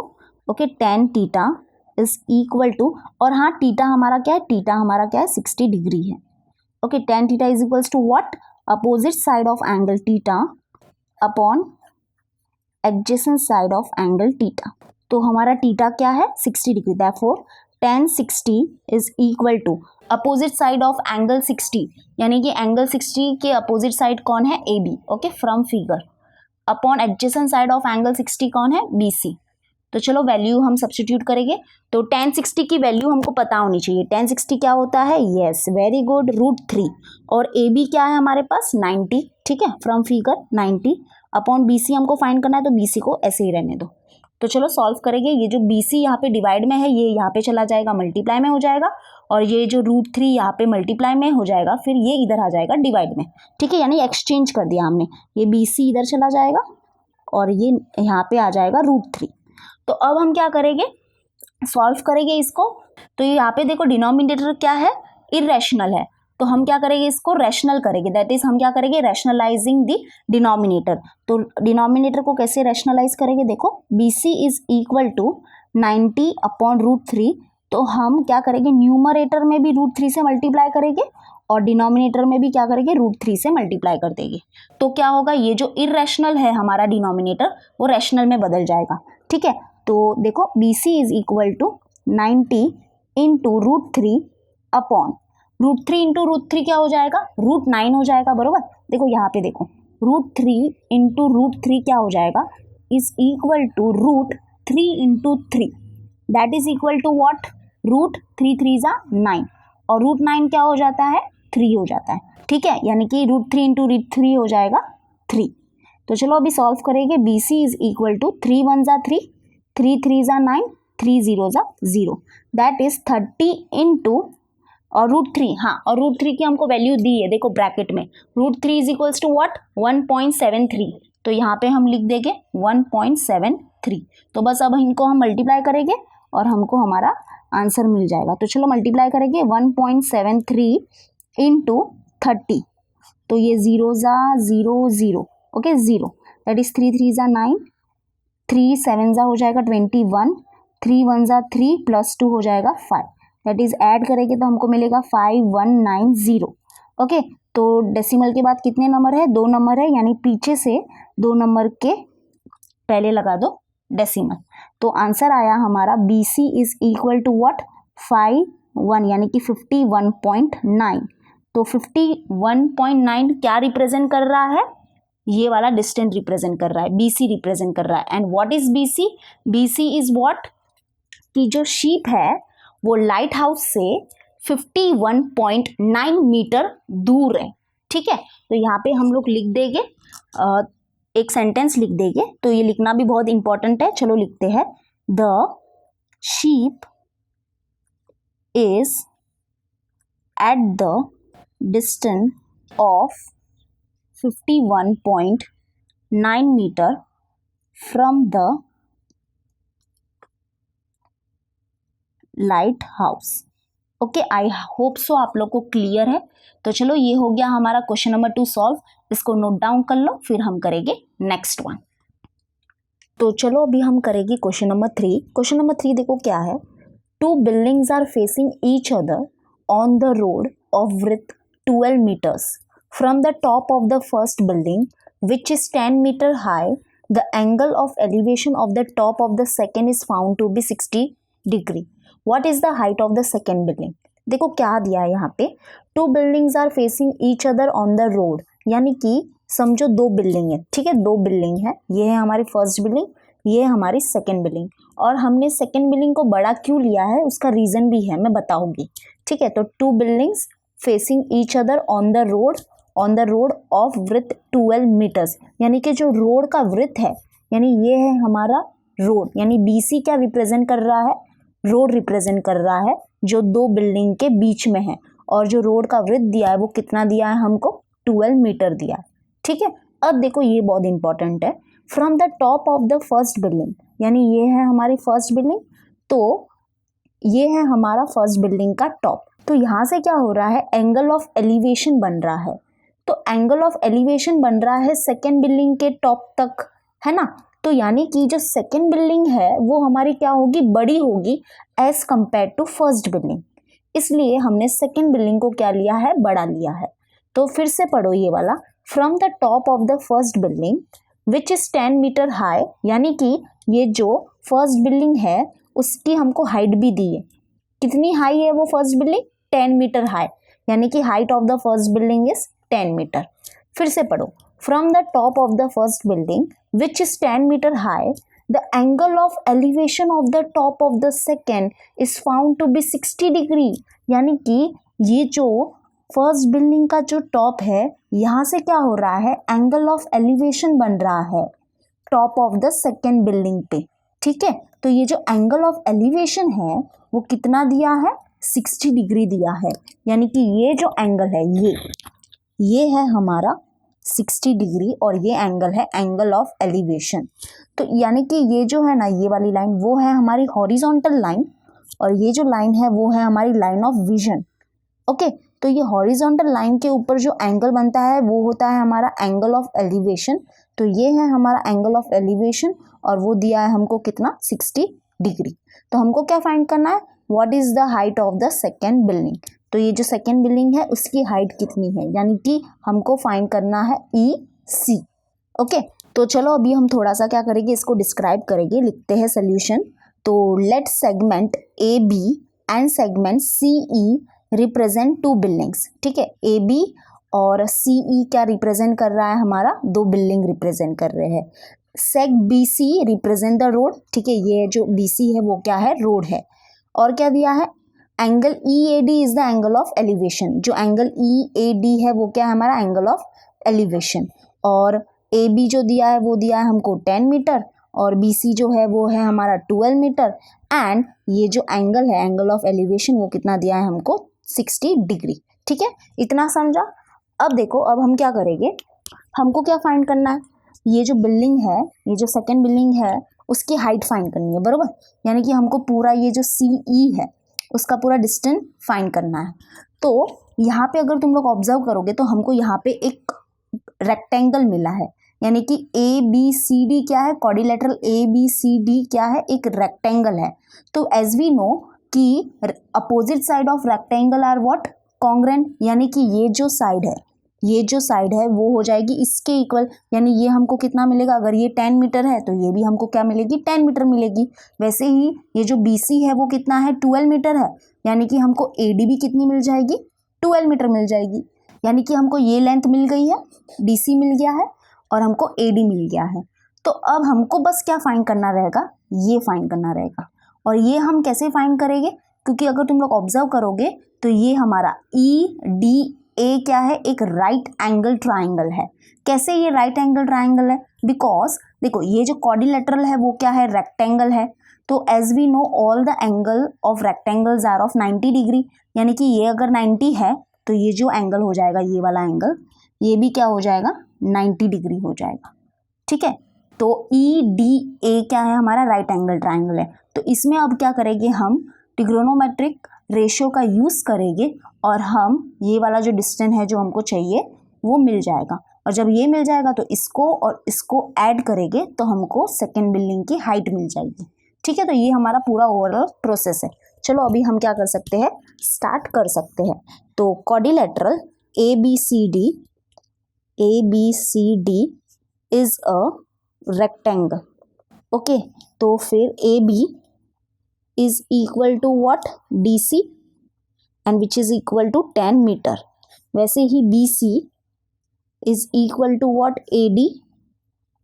okay, tan theta is equal to, और हाँ थीटा हमारा क्या है, 60 डिग्री है। Okay, tan theta is equals to what, opposite side of angle theta upon adjacent side of angle theta. तो हमारा theta क्या है, 60 degree, therefore tan 60 is equal to opposite side of angle 60, यानी कि एंगल 60 के opposite side कौन है, AB, okay, from figure, upon adjacent side of angle 60 कौन है, BC। तो चलो वैल्यू हम सब्स्टिट्यूट करेंगे। तो tan 60 की वैल्यू हमको पता होनी चाहिए। tan 60 क्या होता है, यस, वेरी गुड, √3, और AB क्या है हमारे पास, 90। ठीक है, फ्रॉम फिगर 90 अपॉन BC हमको फाइंड करना है, तो BC को ऐसे ही रहने दो। तो चलो सॉल्व करेंगे। ये जो BC यहाँ पे डिवाइड में है, ये यहाँ पे चला जाएगा, मल्टीप्लाई में हो जाएगा, और ये जो √3 यहाँ पे मल्टीप्लाई में हो जाएगा, फिर ये इधर आ जाएगा डिवाइड में। ठीक है, यानी एक्सचेंज कर दिया हमने, ये BC इधर चला जाएगा और ये यहाँ पे आ जाएगा √3। तो अब हम क्या करेंगे, सॉल्व करेंगे इसको। तो यहाँ पे देखो डिनोमिनेटर क्या है, इरेशनल है, तो हम क्या करेंगे इसको रैशनल करेंगे, दैट इज हम क्या करेंगे रैशनलाइजिंग द डिनोमिनेटर। तो डिनोमिनेटर को कैसे रैशनलाइज करेंगे, देखो BC is equal to 90 upon √3, तो हम क्या करेंगे न्यूमरेटर में भी √3 से मल्टीप्लाई करेंगे और डिनोमिनेटर में भी क्या करेंगे √3 से मल्टीप्लाई कर देंगे। तो क्या होगा, ये जो इरेशनल है हमारा डिनोमिनेटर वो रैशनल में बदल जाएगा, ठीक है। तो देखो BC is equal to 90 into √3 upon √3 into √3 क्या हो जाएगा, √9 हो जाएगा, बरोबर। देखो यहाँ पे देखो √3 इंटू √3 क्या हो जाएगा, is equal to √3 into 3, that is equal to what, √3 3 जा 9 और √9 क्या हो जाता है 3 हो जाता है, ठीक है। यानी कि √3 इंटू √3 हो जाएगा 3। तो चलो अभी सॉल्व करेंगे। BC इज इक्वल टू 3 1 जा 3, 3 3 जा 9, 3 0 जा 0, दैट इज 30 इंटू और √3, हाँ और √3 की हमको वैल्यू दी है, देखो ब्रैकेट में √3 इज इक्वल्स टू व्हाट 1.73, तो यहाँ पे हम लिख देंगे 1.73। तो बस अब इनको हम मल्टीप्लाई करेंगे और हमको हमारा आंसर मिल जाएगा। तो चलो मल्टीप्लाई करेंगे 1.73 इंटू 30, तो ये 0 जा 0 0, ओके 0, दैट इज 3 3 जा 9, 3 7 जा हो जाएगा 21, 3 1 जा 3 प्लस 2 हो जाएगा 5, दैट इज ऐड करेंगे तो हमको मिलेगा 5190, ओके। तो डेसिमल के बाद कितने नंबर है, 2 नंबर है, यानी पीछे से 2 नंबर के पहले लगा दो डेसिमल। तो आंसर आया हमारा BC is equal to what 51, यानी कि 51.9। तो 51.9 क्या रिप्रेजेंट कर रहा है, ये वाला डिस्टेंस रिप्रेजेंट कर रहा है, BC रिप्रेजेंट कर रहा है। And what is BC, BC is what, कि जो शीप है वो लाइट हाउस से 51.9 मीटर दूर है, ठीक है। तो यहाँ पे हम लोग लिख देंगे, एक सेंटेंस लिख देंगे, तो ये लिखना भी बहुत इंपॉर्टेंट है। चलो लिखते हैं, the ship is at the distance of 51.9 meter from the lighthouse. Okay, I hope so आप लोग को क्लियर है। तो चलो ये हो गया हमारा क्वेश्चन नंबर 2 सॉल्व, इसको नोट डाउन कर लो, फिर हम करेंगे नेक्स्ट वन। तो चलो अभी हम करेंगे क्वेश्चन नंबर 3। क्वेश्चन नंबर 3 देखो क्या है, 2 buildings are facing each other on the road of width 12 meters. From the top of the first building, which is 10 meter high, the angle of elevation of the top of the second is found to be 60 degree. What is the height of the second building? देखो क्या दिया है यहाँ पे, 2 buildings are facing each other on the road, यानी कि समझो 2 building है, ठीक है, 2 बिल्डिंग है, ये है हमारी फर्स्ट बिल्डिंग, ये है हमारी सेकेंड बिल्डिंग, और हमने सेकेंड बिल्डिंग को बड़ा क्यों लिया है उसका रीज़न भी है, मैं बताऊंगी, ठीक है। तो 2 buildings facing each other on the road of width 12 meters, यानी कि जो रोड का विड्थ है, यानी ये है हमारा रोड, यानी BC क्या रिप्रेजेंट कर रहा है, रोड रिप्रेजेंट कर रहा है जो 2 बिल्डिंग के बीच में है, और जो रोड का विड्थ दिया है वो कितना दिया है हमको, 12 मीटर दिया है, ठीक है। अब देखो ये बहुत इंपॉर्टेंट है, from the top of the first building, यानी ये है हमारी फर्स्ट बिल्डिंग, तो ये है हमारा फर्स्ट बिल्डिंग का टॉप, तो यहाँ से क्या हो रहा है, एंगल ऑफ एलिवेशन बन रहा है, तो एंगल ऑफ एलिवेशन बन रहा है सेकेंड बिल्डिंग के टॉप तक, है ना। तो यानी कि जो सेकेंड बिल्डिंग है वो हमारी क्या होगी, बड़ी होगी as compare to first building, इसलिए हमने सेकेंड बिल्डिंग को क्या लिया है, बड़ा लिया है। तो फिर से पढ़ो ये वाला, from the top of the first building which is 10 meter high, यानी कि ये जो फर्स्ट बिल्डिंग है उसकी हमको हाइट भी दी है, कितनी हाई है वो फर्स्ट बिल्डिंग, 10 मीटर हाई, यानी कि height of the first building is 10 meter. फिर से पढ़ो, from the top of the first building which is 10 meter high, the angle of elevation of the top of the second is found to be 60 degree, यानी कि ये जो first building का जो top है यहाँ से क्या हो रहा है, एंगल ऑफ एलिवेशन बन रहा है top of the second building पे, ठीक है। तो ये जो एंगल ऑफ एलिवेशन है वो कितना दिया है, 60 डिग्री दिया है, यानी कि ये जो एंगल है ये है हमारा 60 डिग्री और ये एंगल है एंगल ऑफ एलिवेशन। तो यानी कि ये जो है ना, ये वाली लाइन वो है हमारी हॉरिजॉन्टल लाइन और ये जो लाइन है वो है हमारी लाइन ऑफ विजन। ओके, तो ये हॉरिजॉन्टल लाइन के ऊपर जो एंगल बनता है वो होता है हमारा एंगल ऑफ एलिवेशन। तो ये है हमारा एंगल ऑफ एलिवेशन और वो दिया है हमको कितना, 60 डिग्री। तो हमको क्या फाइंड करना है, what is the height of the second building. तो ये जो सेकेंड बिल्डिंग है उसकी हाइट कितनी है, यानी कि हमको फाइंड करना है EC। ओके, तो चलो अभी हम थोड़ा सा क्या करेंगे, इसको डिस्क्राइब करेंगे, लिखते हैं सोल्यूशन। तो let segment AB and segment CE represent two buildings. ठीक है, AB और CE क्या रिप्रेजेंट कर रहा है, हमारा दो बिल्डिंग रिप्रेजेंट कर रहे हैं। सेग BC रिप्रेजेंट द रोड। ठीक है, ये जो BC है वो क्या है, रोड है। और क्या दिया है, angle EAD is the angle of elevation. जो एंगल EAD है वो क्या है, हमारा एंगल ऑफ एलिवेशन। और AB जो दिया है वो दिया है हमको 10 मीटर और BC जो है वो है हमारा 12 मीटर। एंड ये जो एंगल है एंगल ऑफ एलिवेशन वो कितना दिया है हमको, 60 डिग्री। ठीक है, इतना समझा। अब देखो, अब हम क्या करेंगे, हमको क्या फाइंड करना है, ये जो बिल्डिंग है, ये जो सेकेंड बिल्डिंग है उसकी हाइट फाइंड करनी है, बरोबर। यानी कि हमको पूरा ये जो CE है उसका पूरा डिस्टेंस फाइंड करना है। तो यहाँ पे अगर तुम लोग ऑब्जर्व करोगे तो हमको यहाँ पे एक रेक्टेंगल मिला है, यानी कि ABCD क्या है, क्वाड्रिलेटरल ABCD क्या है, एक रेक्टेंगल है। तो एज वी नो कि opposite side of rectangle are what, congruent. यानी कि ये जो साइड है वो हो जाएगी इसके इक्वल। यानी ये हमको कितना मिलेगा, अगर ये 10 मीटर है तो ये भी हमको क्या मिलेगी, 10 मीटर मिलेगी। वैसे ही ये जो BC है वो कितना है, 12 मीटर है। यानी कि हमको AD भी कितनी मिल जाएगी, 12 मीटर मिल जाएगी। यानी कि हमको ये लेंथ मिल गई है, DC मिल गया है और हमको AD मिल गया है। तो अब हमको बस क्या फाइंड करना रहेगा, ये फाइंड करना रहेगा। और ये हम कैसे फाइंड करेंगे, क्योंकि अगर तुम लोग ऑब्जर्व करोगे तो ये हमारा EDA क्या है, एक राइट एंगल ट्राइंगल है। कैसे ये राइट एंगल ट्राइंगल है, बिकॉज देखो ये जो क्वाड्रिलेटरल है वो क्या है, रेक्टेंगल है। तो as we know all the angle of rectangles are of 90 degree. यानी कि ये अगर 90 है तो ये जो एंगल हो जाएगा, ये वाला एंगल, ये भी क्या हो जाएगा, 90 डिग्री हो जाएगा। ठीक है, तो EDA क्या है, हमारा राइट एंगल ट्राइंगल है। तो इसमें अब क्या करेंगे, हम ट्रिग्नोमेट्रिक रेशियो का यूज़ करेंगे और हम ये वाला जो डिस्टेंस है जो हमको चाहिए वो मिल जाएगा। और जब ये मिल जाएगा तो इसको और इसको ऐड करेंगे तो हमको सेकेंड बिल्डिंग की हाइट मिल जाएगी। ठीक है, तो ये हमारा पूरा ओवरऑल प्रोसेस है। चलो अभी हम क्या कर सकते हैं, स्टार्ट कर सकते हैं। तो quadrilateral ABCD is a rectangle. Okay, तो फिर AB is equal to what, DC and which is equal to 10 meter. वैसे ही BC is equal to what, AD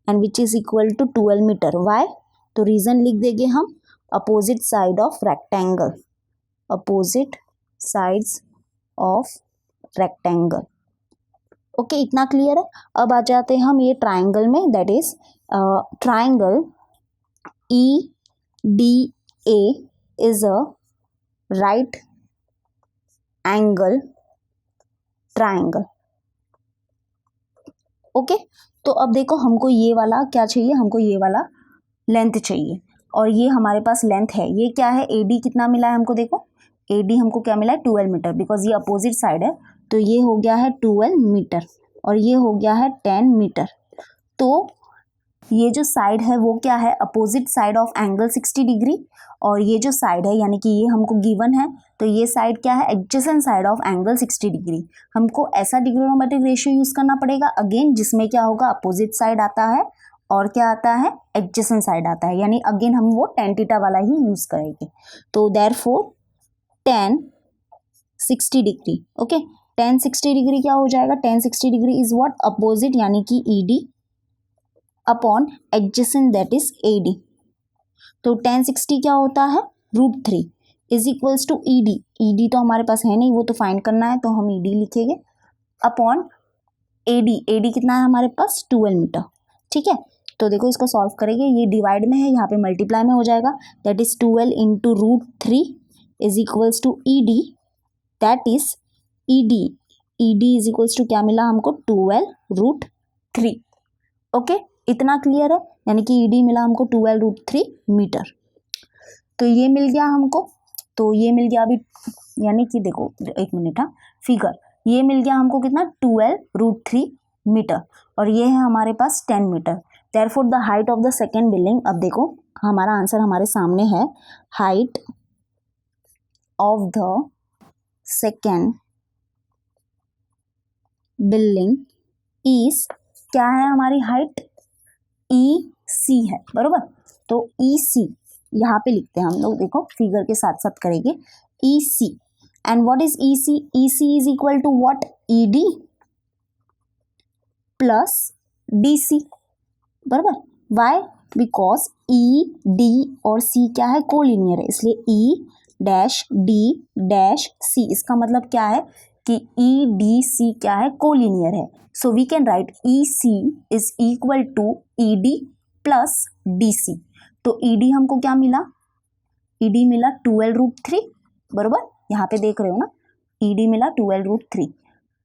and which is equal to 12 meter. Why? तो reason लिख देंगे हम, opposite side of rectangle, opposite sides of rectangle. Okay, इतना clear है। अब आ जाते हैं हम ये ट्राइंगल में, that is triangle EDA is a right angle triangle। Okay, तो अब देखो हमको ये वाला क्या चाहिए, हमको ये वाला लेंथ चाहिए और ये हमारे पास लेंथ है, ये क्या है, AD कितना मिला है हमको, देखो AD हमको क्या मिला है, 12 मीटर, बिकॉज ये अपोजिट साइड है। तो ये हो गया है 12 मीटर और ये हो गया है 10 मीटर। तो ये जो साइड है वो क्या है, opposite side of angle 60 degree. और ये जो साइड है यानी कि ये हमको गिवन है, तो ये साइड क्या है, adjacent side of angle 60 degree. हमको ऐसा ट्रिग्नोमेट्रिक रेशियो यूज करना पड़ेगा अगेन, जिसमें क्या होगा, अपोजिट साइड आता है और क्या आता है, एडजेसेंट साइड आता है। यानी अगेन हम वो tan थीटा वाला ही यूज करेंगे। तो therefore tan 60 degree. Okay, tan 60 degree क्या हो जाएगा, tan 60 degree is what, opposite यानी कि ED upon adjacent that is AD। तो tan 60 क्या होता है, √3 इज इक्वल्स टू ED तो हमारे पास है नहीं, वो तो फाइंड करना है तो हम ED लिखेंगे अपॉन AD कितना है हमारे पास, 12 मीटर। ठीक है, तो देखो इसको सॉल्व करेंगे, ये डिवाइड में है, यहाँ पे मल्टीप्लाई में हो जाएगा, that is 12 into √3 is equals to ED, that is ED is equals to क्या मिला हमको, 12 √3। 3। ओके, इतना क्लियर है। यानी कि ईडी मिला हमको 12√3 मीटर। तो ये मिल गया हमको, तो ये मिल गया अभी, यानी कि देखो एक मिनट, हाँ फिगर, ये मिल गया हमको कितना 12√3 मीटर, और ये है हमारे पास 10 meter. Therefore the height of the second building, अब देखो हमारा आंसर हमारे सामने है, height of the second building is, क्या है हमारी हाइट, ई सी है, बरोबर। तो ई सी यहाँ पे लिखते हैं हम लोग, देखो फिगर के साथ साथ करेंगे, E C. And what is E C? E C is equal to what, E D plus D C, बराबर। वाई? बिकॉज ई डी और सी क्या है, कोलिनियर है, इसलिए ई डैश डी डैश सी, इसका मतलब क्या है कि ई डी सी क्या है, कोलिनियर है। So we can write E C is equal to E D plus D C. तो ई डी हमको क्या मिला, ई डी मिला 12√3, बरोबर, यहाँ पे देख रहे हो ना, ई डी मिला 12√3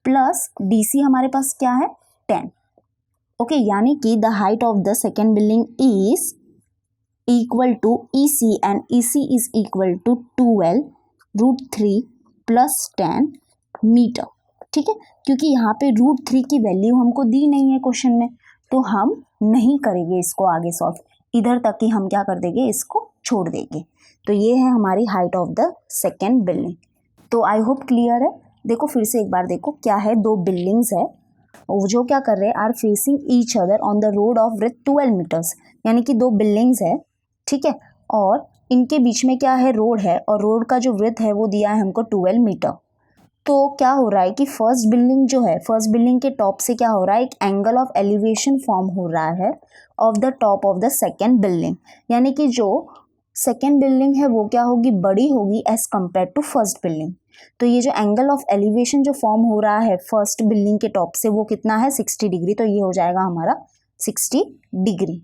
प्लस डी सी हमारे पास क्या है 10। ओके, यानी कि the height of the second building is equal to E C, and E C is equal to 12√3 plus 10 meter. ठीक है, क्योंकि यहाँ पे √3 की वैल्यू हमको दी नहीं है क्वेश्चन में, तो हम नहीं करेंगे इसको आगे सॉल्व, इधर तक ही हम क्या कर देंगे, इसको छोड़ देंगे। तो ये है हमारी height of the second building. तो आई होप क्लियर है। देखो फिर से एक बार देखो, क्या है, दो बिल्डिंग्स है, वो जो क्या कर रहे हैं, are facing each other on the road of width 12 meters, यानी कि दो बिल्डिंग्स है, ठीक है, और इनके बीच में क्या है, रोड है, और रोड का जो विड्थ है वो दिया है हमको 12 मीटर। तो क्या हो रहा है कि फर्स्ट बिल्डिंग जो है, फर्स्ट बिल्डिंग के टॉप से क्या हो रहा है, एक एंगल ऑफ एलिवेशन फॉर्म हो रहा है of the top of the second building, यानी कि जो सेकेंड बिल्डिंग है वो क्या होगी, बड़ी होगी as compare to first building. तो ये जो एंगल ऑफ एलिवेशन जो फॉर्म हो रहा है फर्स्ट बिल्डिंग के टॉप से, वो कितना है, 60 डिग्री। तो ये हो जाएगा हमारा 60 डिग्री।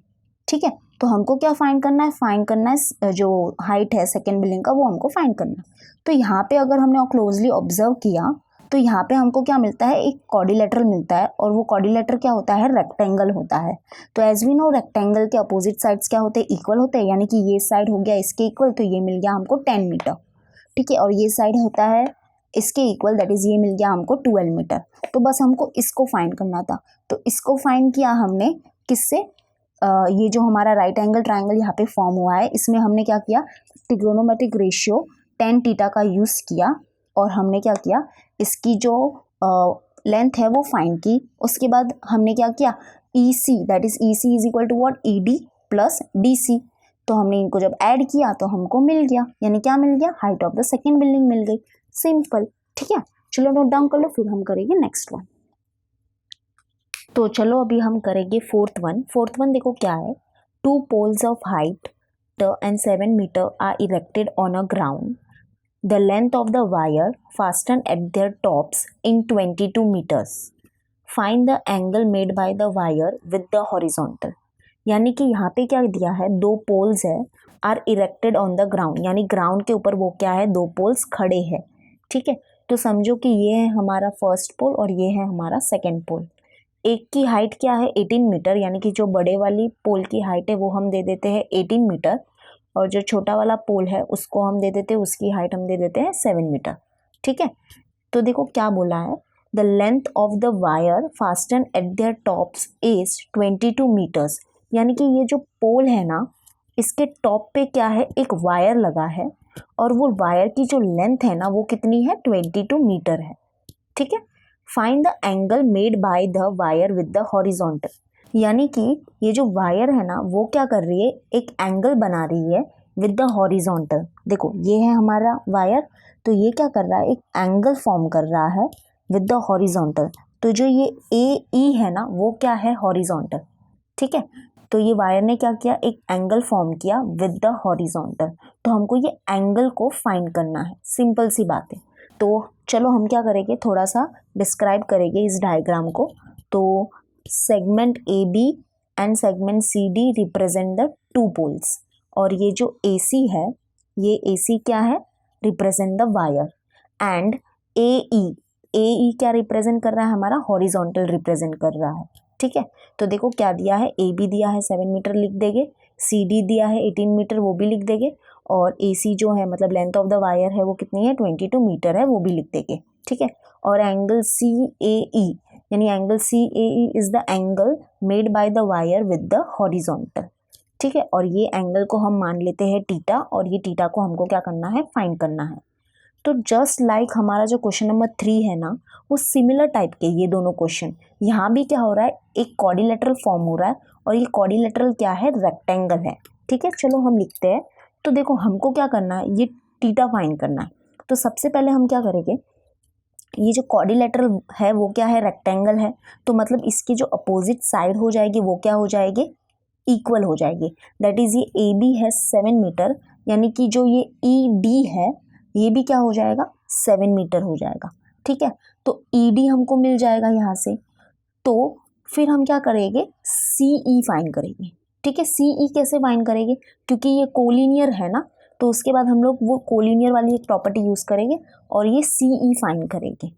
ठीक है, तो हमको क्या फाइंड करना है, फाइंड करना है जो हाइट है सेकेंड बिल्डिंग का, वो हमको फाइंड करना है। तो यहाँ पे अगर हमने क्लोजली ऑब्जर्व किया तो यहाँ पे हमको क्या मिलता है, एक क्वाड्रिलेटरल मिलता है, और वो क्वाड्रिलेटरल क्या होता है, रेक्टेंगल होता है। तो एज वी नो रेक्टेंगल के अपोजिट साइड्स क्या होते हैं, इक्वल होते हैं, यानी कि ये साइड हो गया इसके इक्वल, तो ये मिल गया हमको 10 मीटर। ठीक है, और ये साइड होता है इसके इक्वल, दैट इज ये मिल गया हमको 12 मीटर। तो बस हमको इसको फाइंड करना था, तो इसको फाइंड किया हमने किससे, ये जो हमारा राइट एंगल ट्राइंगल यहाँ पे फॉर्म हुआ है, इसमें हमने क्या किया, ट्रिग्नोमेट्रिक रेशियो tan थीटा का यूज़ किया, और हमने क्या किया, इसकी जो लेंथ है वो फाइंड की। उसके बाद हमने क्या किया, E C, that is E C is equal to what, E D plus D C. तो हमने इनको जब ऐड किया तो हमको मिल गया, यानी क्या मिल गया, height of the second building मिल गई। सिंपल। ठीक है, चलो नोट डाउन कर लो, फिर हम करेंगे नेक्स्ट वन। तो चलो अभी हम करेंगे फोर्थ वन। फोर्थ वन देखो क्या है, 2 poles of height and 7 meter are erected on a ground. The length of the wire fastened at their tops in 22 meters. Find the angle made by the wire with the horizontal. यानी कि यहाँ पे क्या दिया है, 2 poles है, are erected on the ground, यानी ground के ऊपर वो क्या है, 2 poles खड़े हैं। ठीक है, तो समझो कि ये है हमारा फर्स्ट पोल और ये है हमारा सेकेंड पोल। एक की हाइट क्या है, 18 मीटर, यानी कि जो बड़े वाली पोल की हाइट है वो हम दे देते हैं 18 मीटर, और जो छोटा वाला पोल है उसको हम दे देते हैं, उसकी हाइट हम दे देते हैं 7 मीटर। ठीक है, तो देखो क्या बोला है, the length of the wire fasten at their tops is 22 meters, यानी कि ये जो पोल है ना, इसके टॉप पे क्या है, एक वायर लगा है, और वो वायर की जो लेंथ है ना वो कितनी है, 22 मीटर है। ठीक है, find the angle made by the wire with the horizontal, यानी कि ये जो वायर है ना वो क्या कर रही है, एक एंगल बना रही है विद द हॉरिजॉन्टल। देखो ये है हमारा वायर, तो ये क्या कर रहा है, एक एंगल फॉर्म कर रहा है विद द हॉरिजॉन्टल। तो जो ये ए ई है ना वो क्या है, हॉरिजॉन्टल। ठीक है, तो ये वायर ने क्या किया, एक एंगल फॉर्म किया विद द हॉरिजॉन्टल। तो हमको ये एंगल को फाइंड करना है, सिंपल सी बात है। तो चलो हम क्या करेंगे, थोड़ा सा डिस्क्राइब करेंगे इस डायग्राम को। तो segment A B and segment C D represent the 2 poles, और ये जो ए सी है, ये ए सी क्या है, रिप्रेजेंट द वायर, एंड ए ई क्या रिप्रेजेंट कर रहा है, हमारा हॉरिजॉन्टल रिप्रेजेंट कर रहा है। ठीक ठीक है। तो देखो क्या दिया है, ए बी दिया है 7 मीटर लिख देंगे, सी डी दिया है 18 मीटर वो भी लिख देंगे, और ए सी जो है मतलब लेंथ ऑफ द वायर है वो कितनी है 22 मीटर है वो भी लिख देंगे, ठीक है। और एंगल सी ए ई यानी angle C A E is the angle made by the wire with the horizontal, ठीक है। और ये एंगल को हम मान लेते हैं टीटा, और ये टीटा को हमको क्या करना है, फाइंड करना है। तो जस्ट लाइक हमारा जो क्वेश्चन नंबर 3 है ना, वो सिमिलर टाइप के ये दोनों क्वेश्चन, यहाँ भी क्या हो रहा है, एक क्वाड्रिलेटरल फॉर्म हो रहा है, और ये क्वाड्रिलेटरल क्या है, रेक्टेंगल है, ठीक है। चलो हम लिखते हैं। तो देखो हमको क्या करना है, ये टीटा फाइंड करना है। तो सबसे पहले हम क्या करेंगे, ये जो क्वाड्रिलेटरल है वो क्या है, रेक्टेंगल है, तो मतलब इसकी जो अपोजिट साइड हो जाएगी वो क्या हो जाएगी, इक्वल हो जाएगी। दैट इज ये ए बी है 7 मीटर, यानी कि जो ये ई डी है ये भी क्या हो जाएगा, 7 मीटर हो जाएगा, ठीक है। तो ई डी हमको मिल जाएगा यहाँ से। तो फिर हम क्या करेंगे, सी ई फाइंड करेंगे, ठीक है। सी ई कैसे फाइंड करेंगे, क्योंकि ये कोलिनियर है ना, तो उसके बाद हम लोग वो कोलिनियर वाली एक प्रॉपर्टी यूज़ करेंगे और ये सी ई फाइंड करेंगे,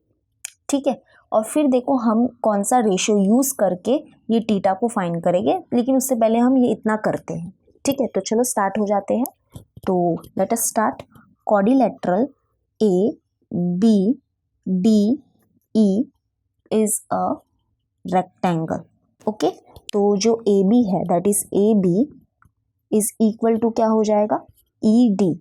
ठीक है। और फिर देखो हम कौन सा रेशियो यूज़ करके ये टीटा को फाइंड करेंगे, लेकिन उससे पहले हम ये इतना करते हैं, ठीक है। तो चलो स्टार्ट हो जाते हैं। तो let us start. Quadrilateral A B D E is a rectangle, okay. तो जो ए बी है that is A B is equal to क्या हो जाएगा, E D,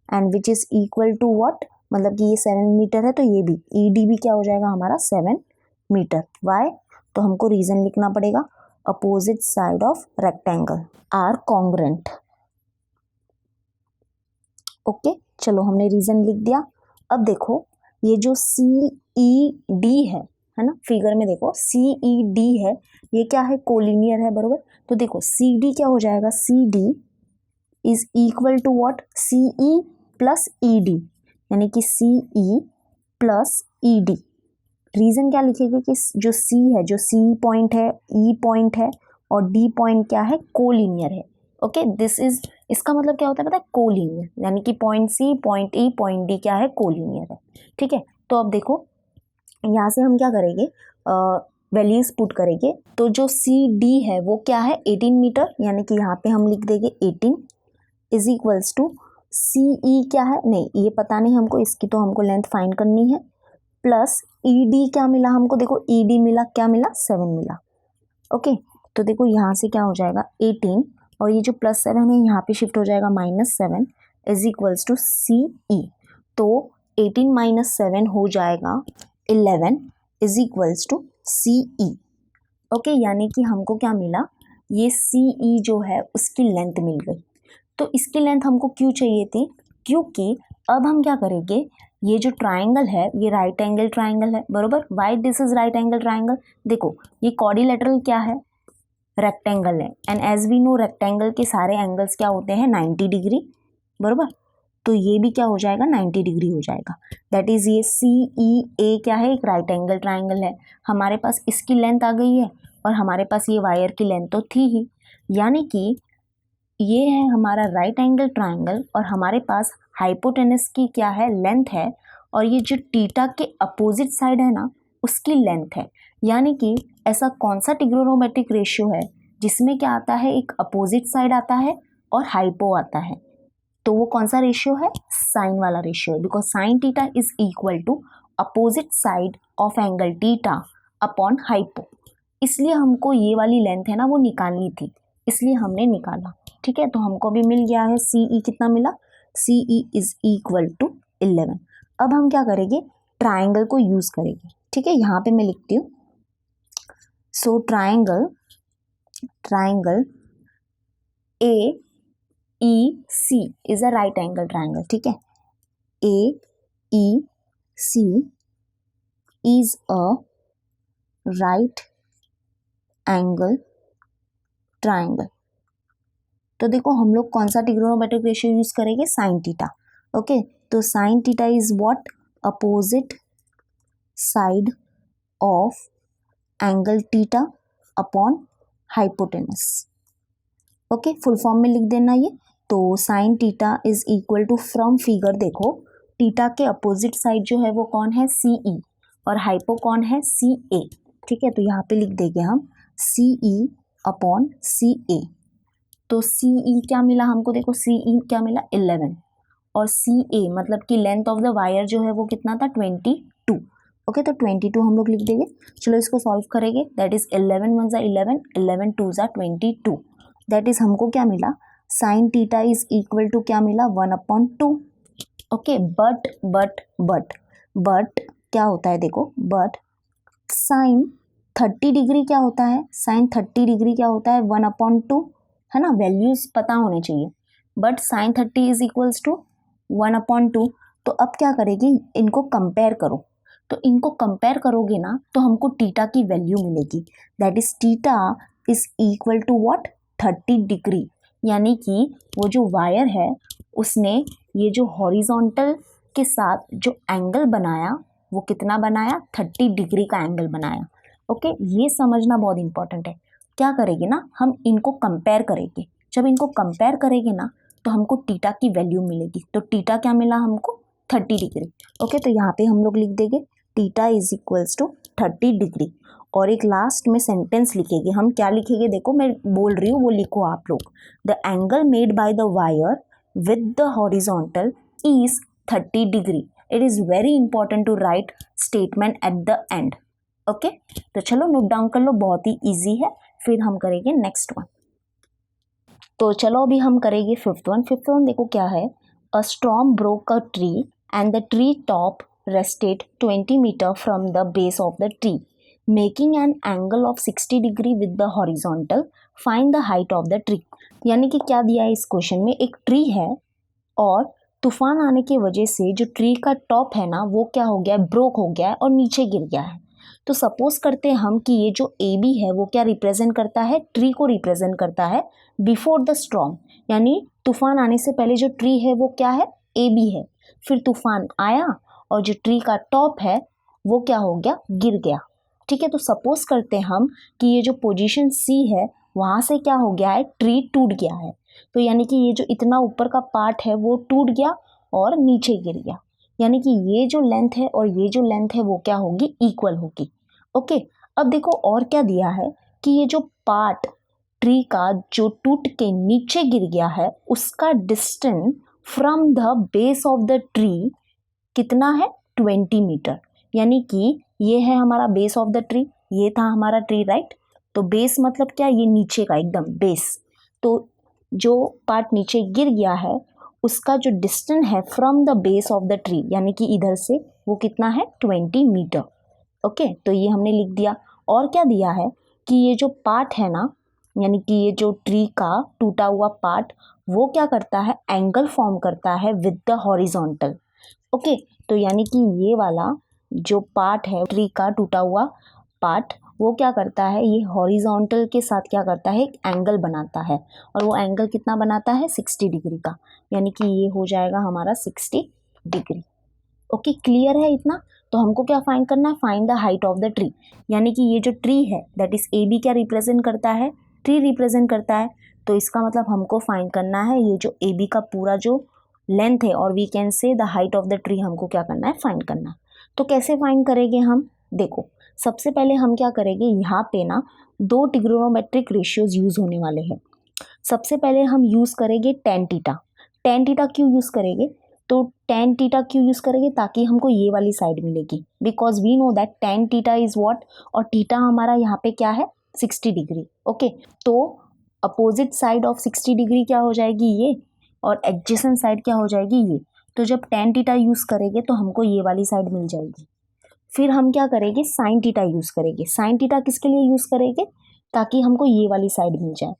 and which is equal to what, मतलब कि ये 7 मीटर है तो ये भी ई डी भी क्या हो जाएगा हमारा 7 मीटर। वाई, तो हमको रीजन लिखना पड़ेगा, opposite side of rectangle are congruent, okay. चलो हमने रीजन लिख दिया। अब देखो ये जो सी ई डी है ना, फिगर में देखो सी ई डी है, ये क्या है, कोलिनियर है, बरोबर। तो देखो सी डी क्या हो जाएगा, C D is equal to what, C E plus E D, यानी कि C E plus E D. Reason क्या लिखेंगे कि जो सी है, जो सी पॉइंट है, ई पॉइंट है, और डी पॉइंट क्या है, कोलिनियर है, ओके। दिस इज, इसका मतलब क्या होता है पता है, कोलिनियर, यानी कि point C, point E, point D क्या है, कोलिनियर है, ठीक है। तो अब देखो यहाँ से हम क्या करेंगे, वैल्यूज पुट करेंगे। तो जो सी डी है वो क्या है 18 मीटर, यानी कि यहाँ पे हम लिख देंगे 18 इज इक्वल्स टू सी ई क्या है, नहीं ये पता नहीं हमको, इसकी तो हमको लेंथ फाइंड करनी है, प्लस ई डी क्या मिला हमको, देखो ई डी मिला, क्या मिला, 7 मिला, ओके। तो देखो यहाँ से क्या हो जाएगा 18, और ये जो +7 है यहाँ पे शिफ्ट हो जाएगा -7 is equals to C E. तो 18 - 7 हो जाएगा 11 is equals to C E, okay. यानी कि हमको क्या मिला, ये सी ई जो है उसकी लेंथ मिल गई। तो इसकी लेंथ हमको क्यों चाहिए थी, क्योंकि अब हम क्या करेंगे, ये जो ट्राइंगल है ये राइट एंगल ट्राइंगल है, बरोबर। Why this is right angle triangle, देखो ये क्वाड्रिलेटरल क्या है, रेक्टेंगल है, and as we know rectangle के सारे एंगल्स क्या होते हैं 90 डिग्री, बरोबर। तो ये भी क्या हो जाएगा 90 डिग्री हो जाएगा। दैट इज ये सी ई ए क्या है, एक राइट एंगल ट्राइंगल है, हमारे पास इसकी लेंथ आ गई है, और हमारे पास ये वायर की लेंथ तो थी ही, यानी कि ये है हमारा राइट एंगल ट्राइंगल, और हमारे पास हाइपोटेनस की क्या है, लेंथ है, और ये जो टीटा के अपोजिट साइड है ना उसकी लेंथ है। यानी कि ऐसा कौन सा ट्रिग्नोमेट्रिक रेशियो है जिसमें क्या आता है, एक अपोजिट साइड आता है और हाइपो आता है, तो वो कौन सा रेशियो है, साइन वाला रेशियो है, because sine theta is equal to opposite side of angle theta upon hypo. इसलिए हमको ये वाली लेंथ है ना वो निकालनी थी, इसलिए हमने निकाला, ठीक है। तो हमको भी मिल गया है सी ई, कितना मिला, सी ई इज इक्वल टू 11। अब हम क्या करेंगे, ट्राइंगल को यूज करेंगे, ठीक है। यहाँ पे मैं लिखती हूँ, so triangle A E C is a right angle triangle, ठीक है। A E C is a right angle triangle. तो देखो हम लोग कौन सा ट्रिग्नोमेट्रिक रेशियो यूज करेंगे, साइन टीटा, ओके। तो sine theta is what, opposite side of angle theta upon hypotenuse, okay. Full form में लिख देना ये। तो sine theta is equal to, from figure देखो टीटा के अपोजिट साइड जो है वो कौन है, सी ई, और हाइपो कौन है, सी ए, ठीक है। तो यहाँ पे लिख देंगे हम सी ई अपॉन सी ए। तो सी ई क्या मिला हमको, देखो सी ई क्या मिला 11 और सी ए मतलब कि लेंथ ऑफ द वायर जो है वो कितना था 22। ओके, तो 22 हम लोग लिख देंगे। चलो इसको सॉल्व करेंगे। दैट इज 11 वन ज़ा 11, 11 टू ज़ा 22। दैट इज हमको क्या मिला, sine theta is equal to क्या मिला 1/2। ओके, बट क्या होता है देखो, बट साइन 30 डिग्री क्या होता है, साइन 30 डिग्री क्या होता है 1/2, है ना, वैल्यूज पता होने चाहिए। But sine 30 is equals to 1/2। तो अब क्या करेगी, इनको कंपेयर करो। तो इनको कंपेयर करोगे ना तो हमको टीटा की वैल्यू मिलेगी। That is theta is equal to what 30 degree. यानी कि वो जो वायर है उसने ये जो हॉरिजॉन्टल के साथ जो एंगल बनाया वो कितना बनाया 30 डिग्री का एंगल बनाया। ओके, ये समझना बहुत इंपॉर्टेंट है। क्या करेंगे ना, हम इनको कंपेयर करेंगे। जब इनको कंपेयर करेंगे ना तो हमको टीटा की वैल्यू मिलेगी। तो टीटा क्या मिला हमको 30 डिग्री। ओके, तो यहाँ पे हम लोग लिख देंगे theta is equals to 30 degree. और एक लास्ट में सेंटेंस लिखेंगे। हम क्या लिखेंगे देखो, मैं बोल रही हूँ वो लिखो आप लोग। The angle made by the wire with the horizontal is 30 degree. It is very important to write statement at the end. Okay? तो चलो नोट डाउन कर लो, बहुत ही इजी है। फिर हम करेंगे नेक्स्ट वन। तो चलो अभी हम करेंगे फिफ्थ वन। फिफ्थ वन देखो क्या है, अ storm broke a tree and the tree top rested 20 meter from the base of the tree, making an angle of 60 degree with the horizontal. Find the height of the tree. यानी कि क्या दिया है इस question में, एक tree है और तूफान आने की वजह से जो ट्री का टॉप है ना वो क्या हो गया है, ब्रोक हो गया है और नीचे गिर गया है। तो सपोज करते हैं हम कि ये जो ए बी है वो क्या रिप्रेजेंट करता है, ट्री को रिप्रेजेंट करता है बिफोर द स्टॉर्म। यानी तूफान आने से पहले जो ट्री है वो क्या है, ए बी है। फिर तूफान आया और जो ट्री का टॉप है वो क्या हो गया, गिर गया। ठीक है, तो सपोज करते हैं हम कि ये जो पोजीशन सी है वहाँ से क्या हो गया है, ट्री टूट गया है। तो यानी कि ये जो इतना ऊपर का पार्ट है वो टूट गया और नीचे गिर गया। यानी कि ये जो लेंथ है और ये जो लेंथ है वो क्या होगी, इक्वल होगी। ओके, अब देखो और क्या दिया है कि ये जो पार्ट ट्री का जो टूट के नीचे गिर गया है उसका distance from the base of the tree कितना है 20 मीटर। यानी कि ये है हमारा बेस ऑफ द ट्री, ये था हमारा ट्री, राइट। तो बेस मतलब क्या, ये नीचे का एकदम बेस। तो जो पार्ट नीचे गिर गया है उसका जो डिस्टेंस है from the base of the tree यानी कि इधर से वो कितना है 20 मीटर। ओके, तो ये हमने लिख दिया। और क्या दिया है कि ये जो पार्ट है ना, यानी कि ये जो ट्री का टूटा हुआ पार्ट वो क्या करता है, एंगल फॉर्म करता है विद द हॉरिजॉन्टल। ओके, तो यानी कि ये वाला जो पार्ट है ट्री का टूटा हुआ पार्ट वो क्या करता है, ये हॉरिजॉन्टल के साथ क्या करता है, एक एंगल बनाता है। और वो एंगल कितना बनाता है 60 डिग्री का। यानी कि ये हो जाएगा हमारा 60 डिग्री। ओके, क्लियर है इतना। तो हमको क्या फाइंड करना है, find the height of the tree. यानी कि ये जो ट्री है दैट इज ए बी क्या रिप्रेजेंट करता है, ट्री रिप्रेजेंट करता है। तो इसका मतलब हमको फाइंड करना है ये जो ए बी का पूरा जो लेंथ है और we can say the height of the tree हमको क्या करना है, फाइंड करना है। तो कैसे फाइंड करेंगे हम, देखो सबसे पहले हम क्या करेंगे, यहाँ पे ना दो ट्रिग्नोमेट्रिक रेशियोज यूज होने वाले हैं। सबसे पहले हम यूज करेंगे टेन टीटा। टेन टीटा क्यों यूज करेंगे, तो टेन टीटा क्यों यूज करेंगे, ताकि हमको ये वाली साइड मिलेगी। Because we know that tan theta is what, और टीटा हमारा यहाँ पे क्या है 60 डिग्री। ओके, तो अपोजिट साइड ऑफ 60 डिग्री क्या हो जाएगी ये, और एडजेसेंट साइड क्या हो जाएगी ये। तो जब टेन टीटा यूज़ करेंगे तो हमको ये वाली साइड मिल जाएगी। फिर हम क्या करेंगे, साइन टीटा यूज़ करेंगे। साइन टीटा किसके लिए यूज़ करेंगे, ताकि हमको ये वाली साइड मिल जाए।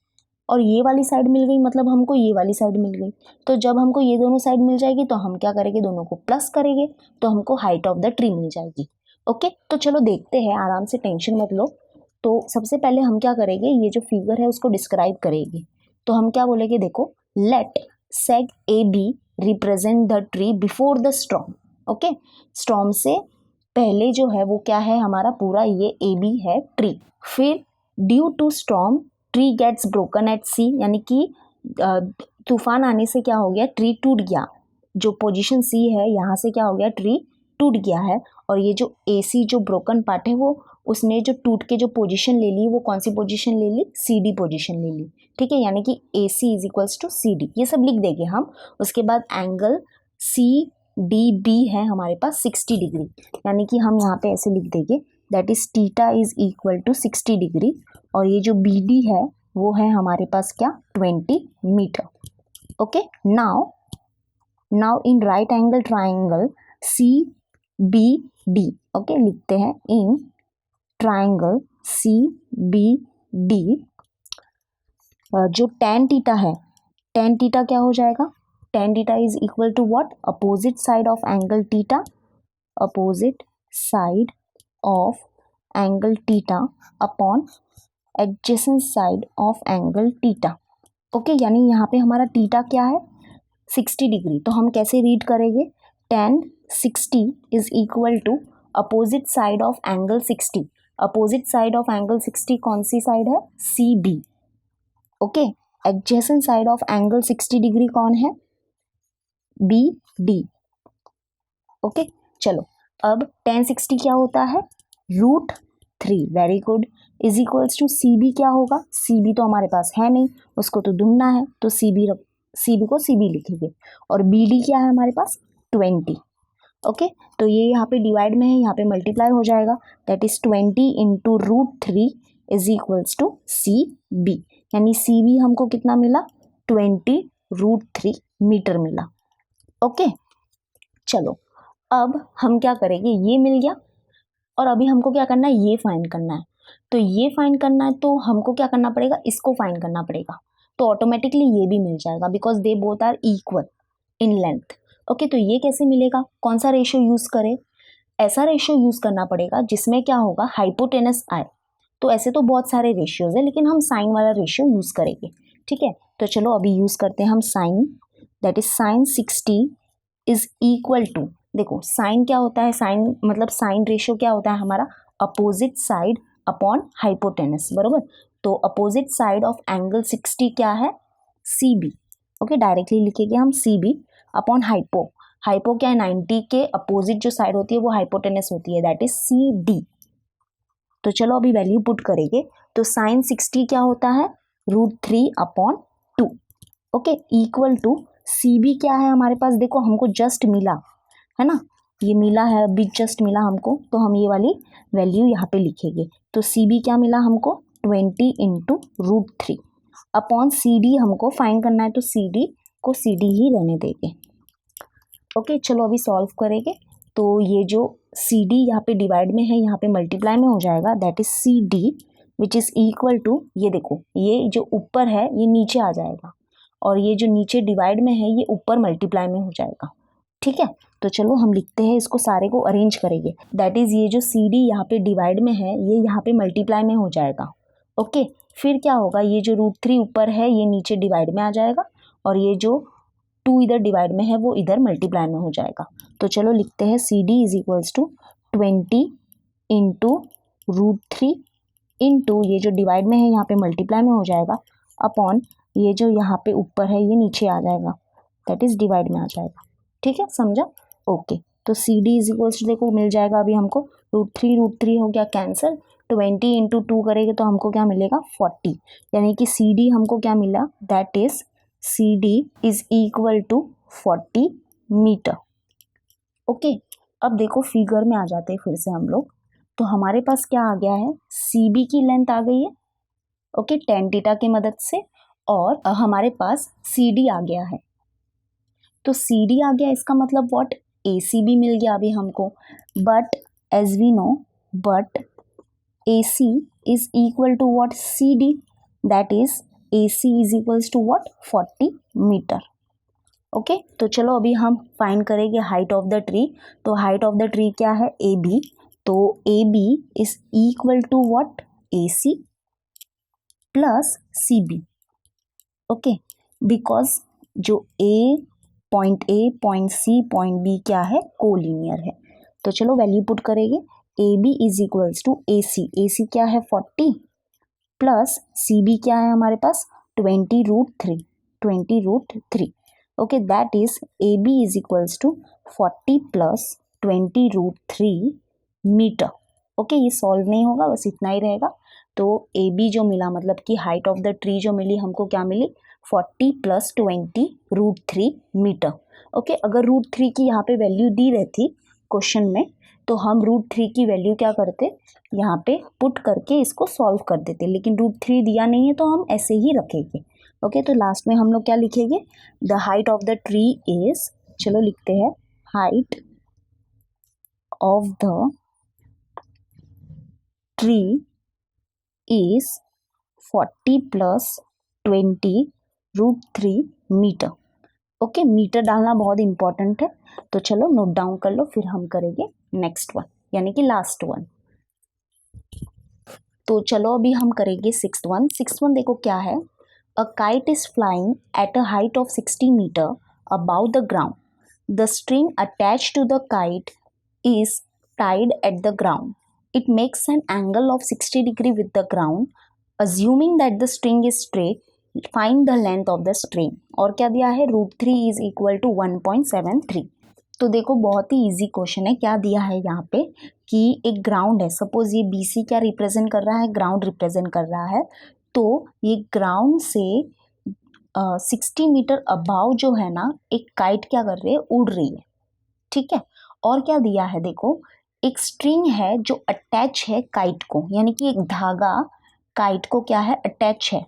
और ये वाली साइड मिल गई मतलब हमको ये वाली साइड मिल गई। तो जब हमको ये दोनों साइड मिल जाएगी तो हम क्या करेंगे, दोनों को प्लस करेंगे तो हमको हाइट ऑफ द ट्री मिल जाएगी। ओके, तो चलो देखते हैं, आराम से टेंशन मत लो। तो सबसे पहले हम क्या करेंगे, ये जो फिगर है उसको डिस्क्राइब करेंगे। तो हम क्या बोलेंगे, देखो let seg A B represent the tree before the storm. Okay, storm से पहले जो है वो क्या है हमारा, पूरा ये ए बी है ट्री। फिर due to storm tree gets broken at C, यानी कि तूफान आने से क्या हो गया, ट्री टूट गया। जो पोजीशन सी है यहाँ से क्या हो गया, ट्री टूट गया है। और ये जो ए सी जो ब्रोकन पार्ट है वो उसने जो टूट के जो पोजीशन ले ली वो कौन सी पोजीशन ले ली, सी डी पोजीशन ले ली, ठीक है, यानी कि A C is equals to C D, ये सब लिख देंगे हम। उसके बाद एंगल सी डी बी है हमारे पास 60 डिग्री, यानी कि हम यहाँ पे ऐसे लिख देंगे that is theta is equal to 60 degree, और ये जो बी डी है वो है हमारे पास क्या, 20 meter. Okay, now in right angle triangle C B D, okay लिखते हैं in triangle C B D, जो tan थीटा है, tan थीटा क्या हो जाएगा, tan theta is equal to what, opposite side of angle theta, opposite side of angle theta upon adjacent side of angle theta. Okay, यानी यहाँ पे हमारा theta क्या है, 60 डिग्री, तो हम कैसे रीड करेंगे, tan 60 is equal to opposite side of angle 60, opposite side of angle 60 कौन सी साइड है, C B. Okay, adjacent side of angle 60 degree कौन है, बी डी। ओके, चलो अब tan 60 क्या होता है, √3, very good, is equals to C B क्या होगा, सी बी तो हमारे पास है नहीं, उसको तो ढूंढना है, तो सी बी को सी बी लिखेंगे, और बी डी क्या है हमारे पास 20। ओके, तो ये यहाँ पे डिवाइड में है, यहाँ पे मल्टीप्लाई हो जाएगा, that is 20 into √3 is equals to C B, यानी सी बी हमको कितना मिला, 20√3 मीटर मिला। ओके, चलो अब हम क्या करेंगे, ये मिल गया, और अभी हमको क्या करना है, ये फाइंड करना है, तो ये फाइंड करना है तो हमको क्या करना पड़ेगा, इसको फाइंड करना पड़ेगा, तो ऑटोमेटिकली ये भी मिल जाएगा because they both are equal in length. Okay, तो ये कैसे मिलेगा, कौन सा रेशियो यूज़ करें, ऐसा रेशियो यूज़ करना पड़ेगा जिसमें क्या होगा, हाइपोटेनस आए, तो ऐसे तो बहुत सारे रेशियोज है लेकिन हम साइन वाला रेशियो यूज़ करेंगे, ठीक है, तो चलो अभी यूज़ करते हैं हम sine, that is sine 60 is equal to, देखो साइन क्या होता है, साइन मतलब साइन रेशियो क्या होता है हमारा, अपोजिट साइड अपॉन हाइपोटेनस, बरोबर, तो अपोजिट साइड ऑफ एंगल 60 क्या है, सी बी। ओके, डायरेक्टली लिखेंगे हम सी बी अपॉन हाइपो क्या है, 90 के अपोजिट जो साइड होती है वो हाइपोटेनस होती है, दैट इज सी डी। तो चलो अभी वैल्यू पुट करेंगे, तो साइन 60 क्या होता है, √3 upon 2, okay, equal to C B क्या है हमारे पास, देखो हमको जस्ट मिला है ना, ये मिला है अभी जस्ट मिला हमको, तो हम ये वाली वैल्यू यहाँ पे लिखेंगे, तो सी बी क्या मिला हमको, 20 इंटू √3 अपॉन सी डी, हमको फाइंड करना है तो सी डी को सी डी ही रहने देंगे। ओके, चलो अभी सॉल्व करेंगे, तो ये जो सी डी यहाँ पे डिवाइड में है, यहाँ पे मल्टीप्लाई में हो जाएगा, that is C D which is equal to, ये देखो ये जो ऊपर है ये नीचे आ जाएगा, और ये जो नीचे डिवाइड में है ये ऊपर मल्टीप्लाई में हो जाएगा, ठीक है, तो चलो हम लिखते हैं, इसको सारे को अरेंज करेंगे, दैट इज़ ये जो सी डी यहाँ पे डिवाइड में है ये यहाँ पे मल्टीप्लाई में हो जाएगा। ओके, फिर क्या होगा, ये जो √3 ऊपर है ये नीचे डिवाइड में आ जाएगा, और ये जो 2 इधर डिवाइड में है वो इधर मल्टीप्लाई में हो जाएगा, तो चलो लिखते हैं C D is equals to 20 into √3 into ये जो डिवाइड में है यहाँ पे मल्टीप्लाई में हो जाएगा, अपॉन ये जो यहाँ पे ऊपर है ये नीचे आ जाएगा, दैट इज डिवाइड में आ जाएगा, ठीक है, समझा। ओके, तो C D is equals to देखो मिल जाएगा अभी हमको, √3 हो गया कैंसिल, 20 इंटू 2 करेंगे तो हमको क्या मिलेगा, 40, यानी कि सी डी हमको क्या मिला, that is C D is equal to 40 metre. Okay, अब देखो फिगर में आ जाते हैं फिर से हम लोग, तो हमारे पास क्या आ गया है, सी बी की लेंथ आ गई है, ओके, tan थीटा की मदद से, और हमारे पास सी डी आ गया है, तो सी डी आ गया, इसका मतलब व्हाट, ए सी भी मिल गया अभी हमको, but as we know, but A C is equal to what, C D, that is A C is equals to what, 40 metre. Okay, तो चलो अभी हम फाइंड करेंगे हाइट ऑफ द ट्री, तो हाइट ऑफ द ट्री क्या है, A B, तो A B is equal to what, A C plus C B. Okay, because जो पॉइंट सी पॉइंट बी क्या है, कोलिनियर है, तो चलो वैल्यू पुट करेंगे, A B is equals to A C क्या है 40 प्लस सी बी क्या है हमारे पास 20√3, okay, that is A B is equals to 40 plus 20√3 metre. Okay, ये सॉल्व नहीं होगा, बस इतना ही रहेगा। तो ए बी जो मिला, मतलब कि हाइट ऑफ द ट्री जो मिली हमको, क्या मिली, 40 + 20 √3 मीटर। ओके, अगर √3 की यहाँ पे वैल्यू दी रहती क्वेश्चन में, तो हम √3 की वैल्यू क्या करते, यहाँ पे पुट करके इसको सॉल्व कर देते, लेकिन √3 दिया नहीं है तो हम ऐसे ही रखेंगे। ओके, तो लास्ट में हम लोग क्या लिखेंगे, the height of the tree is, चलो लिखते हैं, height of the tree is 40 + 20 √3 metre. Okay, metre डालना बहुत इंपॉर्टेंट है, तो चलो नोट डाउन कर लो, फिर हम करेंगे नेक्स्ट वन, यानी कि लास्ट वन। तो चलो अभी हम करेंगे सिक्स्थ वन। सिक्स्थ वन देखो क्या है, a kite is flying at a height of 60 metre above the ground, the string attached to the kite is tied at the ground. It makes an angle of 60 degree with the ground. Assuming that the string is straight, find the length of the string. और क्या दिया है, √3 is equal to 1.73। तो देखो बहुत ही easy question है। क्या दिया है यहाँ पे कि एक ग्राउंड है, सपोज ये BC क्या रिप्रेजेंट कर रहा है, ग्राउंड रिप्रेजेंट कर रहा है। तो ये ग्राउंड से 60 मीटर अबाव जो है ना, एक काइट क्या कर रही है, उड़ रही है, ठीक है। और क्या दिया है देखो, एक स्ट्रिंग है जो अटैच है काइट को, यानी कि एक धागा काइट को क्या है, अटैच है,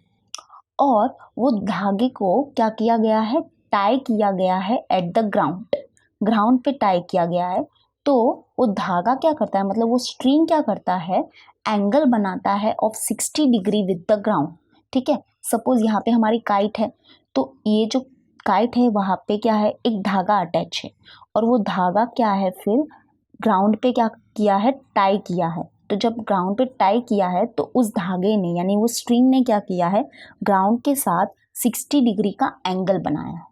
और वो धागे को क्या किया गया है, टाई किया गया है एट द ग्राउंड, ग्राउंड पे टाई किया गया है। तो वो धागा क्या करता है, मतलब वो स्ट्रिंग क्या करता है, एंगल बनाता है of 60 degree with the ground, ठीक है। सपोज यहाँ पे हमारी काइट है, तो ये जो काइट है वहाँ पे क्या है, एक धागा अटैच है, और वो धागा क्या है, फिर ग्राउंड पे क्या किया है, टाई किया है। तो जब ग्राउंड पे टाई किया है, तो उस धागे ने, यानी वो स्ट्रिंग ने क्या किया है, ग्राउंड के साथ 60 डिग्री का एंगल बनाया है,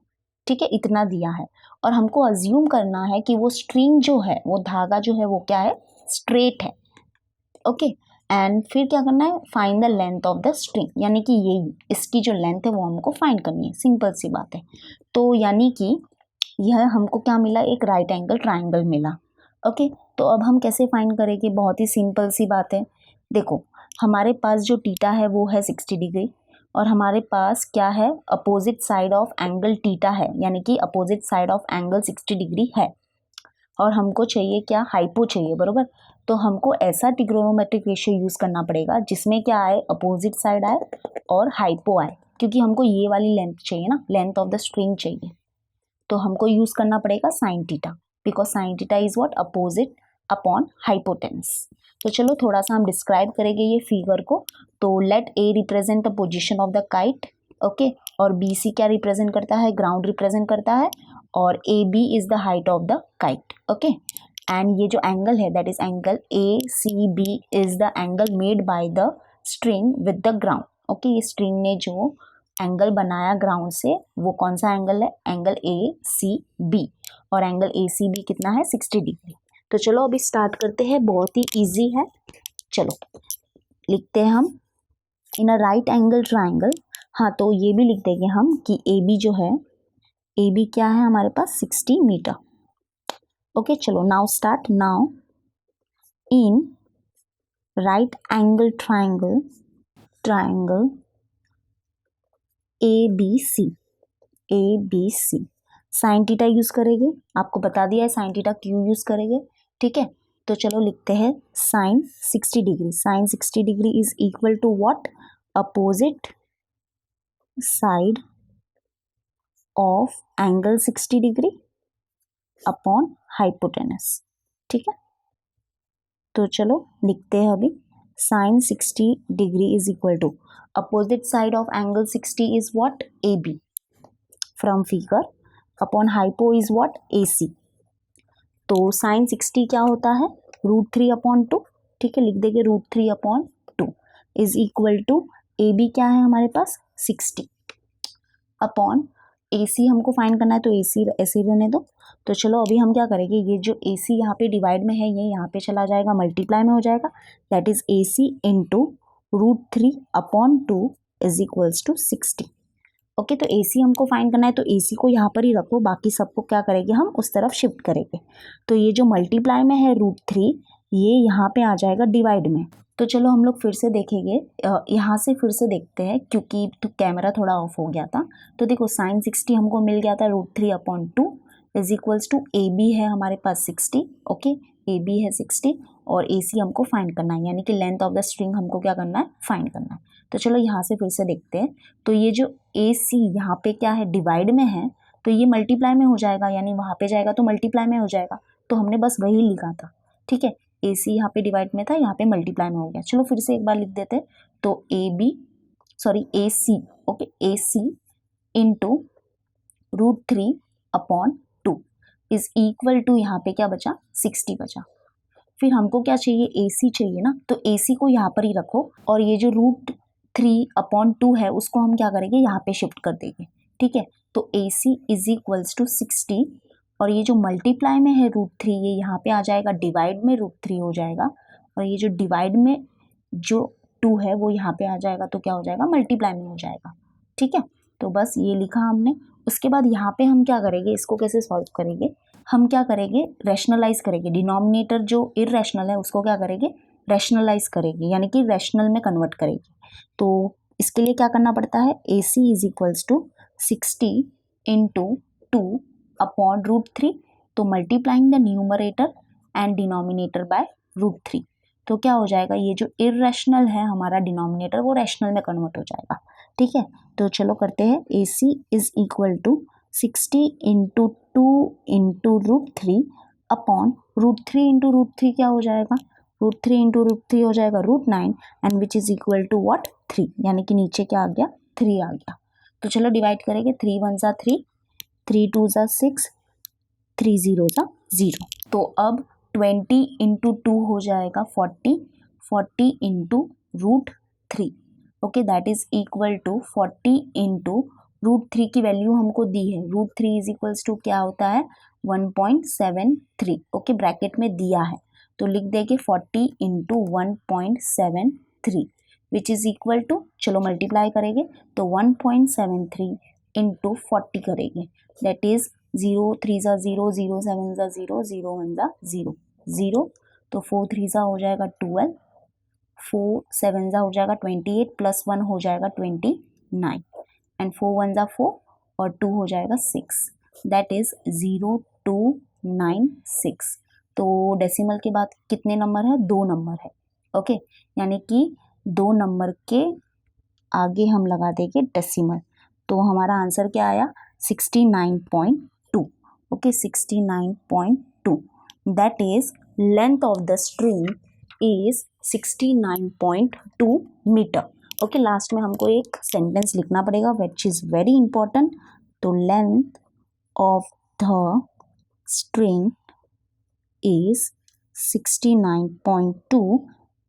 ठीक है। इतना दिया है, और हमको अज्यूम करना है कि वो स्ट्रिंग जो है, वो धागा जो है, वो क्या है, स्ट्रेट है। ओके, एंड फिर क्या करना है, find the length of the string, यानी कि यही इसकी जो लेंथ है वो हमको फाइंड करनी है, सिंपल सी बात है। तो यानी कि यह हमको क्या मिला, एक राइट एंगल ट्राइंगल मिला। ओके, तो अब हम कैसे फाइंड करेंगे, बहुत ही सिंपल सी बात है। देखो हमारे पास जो थीटा है वो है 60 डिग्री, और हमारे पास क्या है, opposite side of angle theta है, यानी कि opposite side of angle 60 degree है, और हमको चाहिए क्या, हाइपो चाहिए, बरोबर। तो हमको ऐसा ट्रिग्नोमेट्रिक रेशियो यूज़ करना पड़ेगा जिसमें क्या आए, अपोजिट साइड आए और हाइपो आए, क्योंकि हमको ये वाली लेंथ चाहिए ना, लेंथ ऑफ द स्ट्रिंग चाहिए। तो हमको यूज़ करना पड़ेगा sine theta, because sign theta is what, opposite upon hypotenuse. तो चलो थोड़ा सा हम डिस्क्राइब करेंगे ये फिगर को। तो let A represent the position of the kite, okay, और बी सी क्या रिप्रेजेंट करता है, ग्राउंड रिप्रेजेंट करता है, और A B is the height of the kite, okay. And ये जो एंगल है, that is angle A C B is the angle made by the string with the ground, okay. ये string ने जो angle बनाया ग्राउंड से, वो कौन सा एंगल है, एंगल ए सी बी, और एंगल ए सी बी कितना है, 60 डिग्री। तो चलो अभी स्टार्ट करते हैं, बहुत ही इजी है। चलो लिखते हैं हम, इन अ राइट एंगल ट्राइंगल, हाँ तो ये भी लिख देंगे हम कि ए बी जो है, ए बी क्या है हमारे पास, 60 मीटर। ओके, चलो now start. Now in right angle triangle, triangle A B C, A B C, sine theta use करेंगे, आपको बता दिया है साइन थीटा क्यों यूज़ करेंगे, ठीक है। तो चलो लिखते हैं sine 60 degree, sine 60 degree is equal to what, opposite side of angle 60 degree upon hypotenuse, ठीक है। तो चलो लिखते हैं अभी, sine 60 degree is equal to opposite side of angle 60 is what, A B from figure, upon hypo is what, A C. तो sine 60 क्या होता है, √3/2, ठीक है, लिख देंगे √3/2 is equal to A B क्या है हमारे पास, 60 अपॉन ए सी हमको फाइंड करना है, तो ए सी ऐसे रहने दो। तो चलो अभी हम क्या करेंगे, ये जो ए सी यहाँ पे डिवाइड में है, ये यहाँ पे चला जाएगा, मल्टीप्लाई में हो जाएगा, that is A C into √3/2 is equals to 60। Okay, तो ए सी हमको फाइंड करना है, तो ए सी को यहाँ पर ही रखो, बाकी सबको क्या करेंगे हम उस तरफ शिफ्ट करेंगे। तो ये जो मल्टीप्लाई में है √3, ये यहाँ पे आ जाएगा डिवाइड में। तो चलो हम लोग फिर से देखेंगे, यहाँ से फिर से देखते हैं क्योंकि तो कैमरा थोड़ा ऑफ हो गया था। तो देखो साइन 60 हमको मिल गया था √3/2 is equals to A B है हमारे पास 60, ओके, ए बी है 60 और ए सी हमको फाइंड करना है, यानी कि लेंथ ऑफ द स्ट्रिंग हमको क्या करना है, फाइंड करना है। तो चलो यहाँ से फिर से देखते हैं। तो ये जो ए सी यहाँ पे क्या है, डिवाइड में है, तो ये मल्टीप्लाई में हो जाएगा, यानी वहाँ पे जाएगा तो मल्टीप्लाई में हो जाएगा। तो हमने बस वही लिखा था, ठीक है। ए सी यहाँ पे डिवाइड में था, यहाँ पे मल्टीप्लाई में हो गया। चलो फिर से एक बार लिख देते हैं। तो A C, okay, A C into √3/2 is equal to, यहाँ पे क्या बचा, 60 बचा। फिर हमको क्या चाहिए, ए सी चाहिए ना, तो ए सी को यहाँ पर ही रखो और ये जो √3/2 है उसको हम क्या करेंगे, यहाँ पे शिफ्ट कर देंगे, ठीक है। तो A C is equals to 60 और ये जो मल्टीप्लाई में है √3, ये यहाँ पे आ जाएगा डिवाइड में, √3 हो जाएगा और ये जो डिवाइड में जो 2 है वो यहाँ पे आ जाएगा, तो क्या हो जाएगा, मल्टीप्लाई में हो जाएगा, ठीक है। तो बस ये लिखा हमने। उसके बाद यहाँ पे हम क्या करेंगे, इसको कैसे सॉल्व करेंगे, हम क्या करेंगे, रैशनलाइज करेंगे। डिनोमिनेटर जो इररेशनल है उसको क्या करेंगे, रैशनलाइज करेंगे, यानी कि रैशनल में कन्वर्ट करेंगे। तो इसके लिए क्या करना पड़ता है, ए C is equals to 60 into 2/√3, तो multiplying the numerator and denominator by √3, तो क्या हो जाएगा, ये जो इररेशनल है हमारा डिनोमिनेटर वो रैशनल में कन्वर्ट हो जाएगा, ठीक है। तो चलो करते हैं, A C is equal to 60 into 2 into √3 into √3 क्या हो जाएगा, √3 इंटू √3 हो जाएगा √9 and which is equal to what, 3, यानी कि नीचे क्या आ गया, 3 आ गया। तो चलो डिवाइड करेंगे, 3 1 ज़ा 3, 3 2 ज़ा 6, 3 0 ज़ा 0। तो अब 20 इंटू 2 हो जाएगा 40, 40 into √3, okay, that is equal to 40 into √3 की वैल्यू हमको दी है, √3 इज इक्वल्स टू क्या होता है, 1.73, ओके, ब्रैकेट में दिया है तो लिख देंगे 40 into 1.73 which is equal to, चलो मल्टीप्लाई करेंगे तो 1.73 इंटू 40 करेंगे, दैट इज 0 3 ज़ा 0, 0 7 ज़ा 0, 0 1 ज़ा 0, 0, तो 4 3 ज़ा हो जाएगा 12, 4 7 ज़ा हो जाएगा 28 प्लस 1 हो जाएगा 29 एंड 4 1 ज़ा 4 और 2 हो जाएगा 6, दैट इज 0296। तो डेसिमल के बाद कितने नंबर है, 2 नंबर है, ओके, यानी कि 2 नंबर के आगे हम लगा देंगे डेसिमल, तो हमारा आंसर क्या आया, 69.2, okay, 69.2, that is length of the string is 69.2 metre, okay. Last में हमको एक सेंटेंस लिखना पड़ेगा विच इज वेरी इंपॉर्टेंट। तो length of the string is 69.2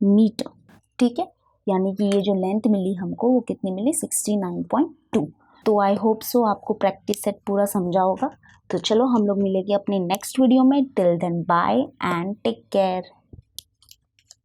metre, ठीक है, यानी कि ये जो लेंथ मिली हमको वो कितनी मिली, 69.2। तो आई होप सो आपको प्रैक्टिस सेट पूरा समझा होगा। तो चलो हम लोग मिलेंगे अपने नेक्स्ट वीडियो में, till then bye and take care.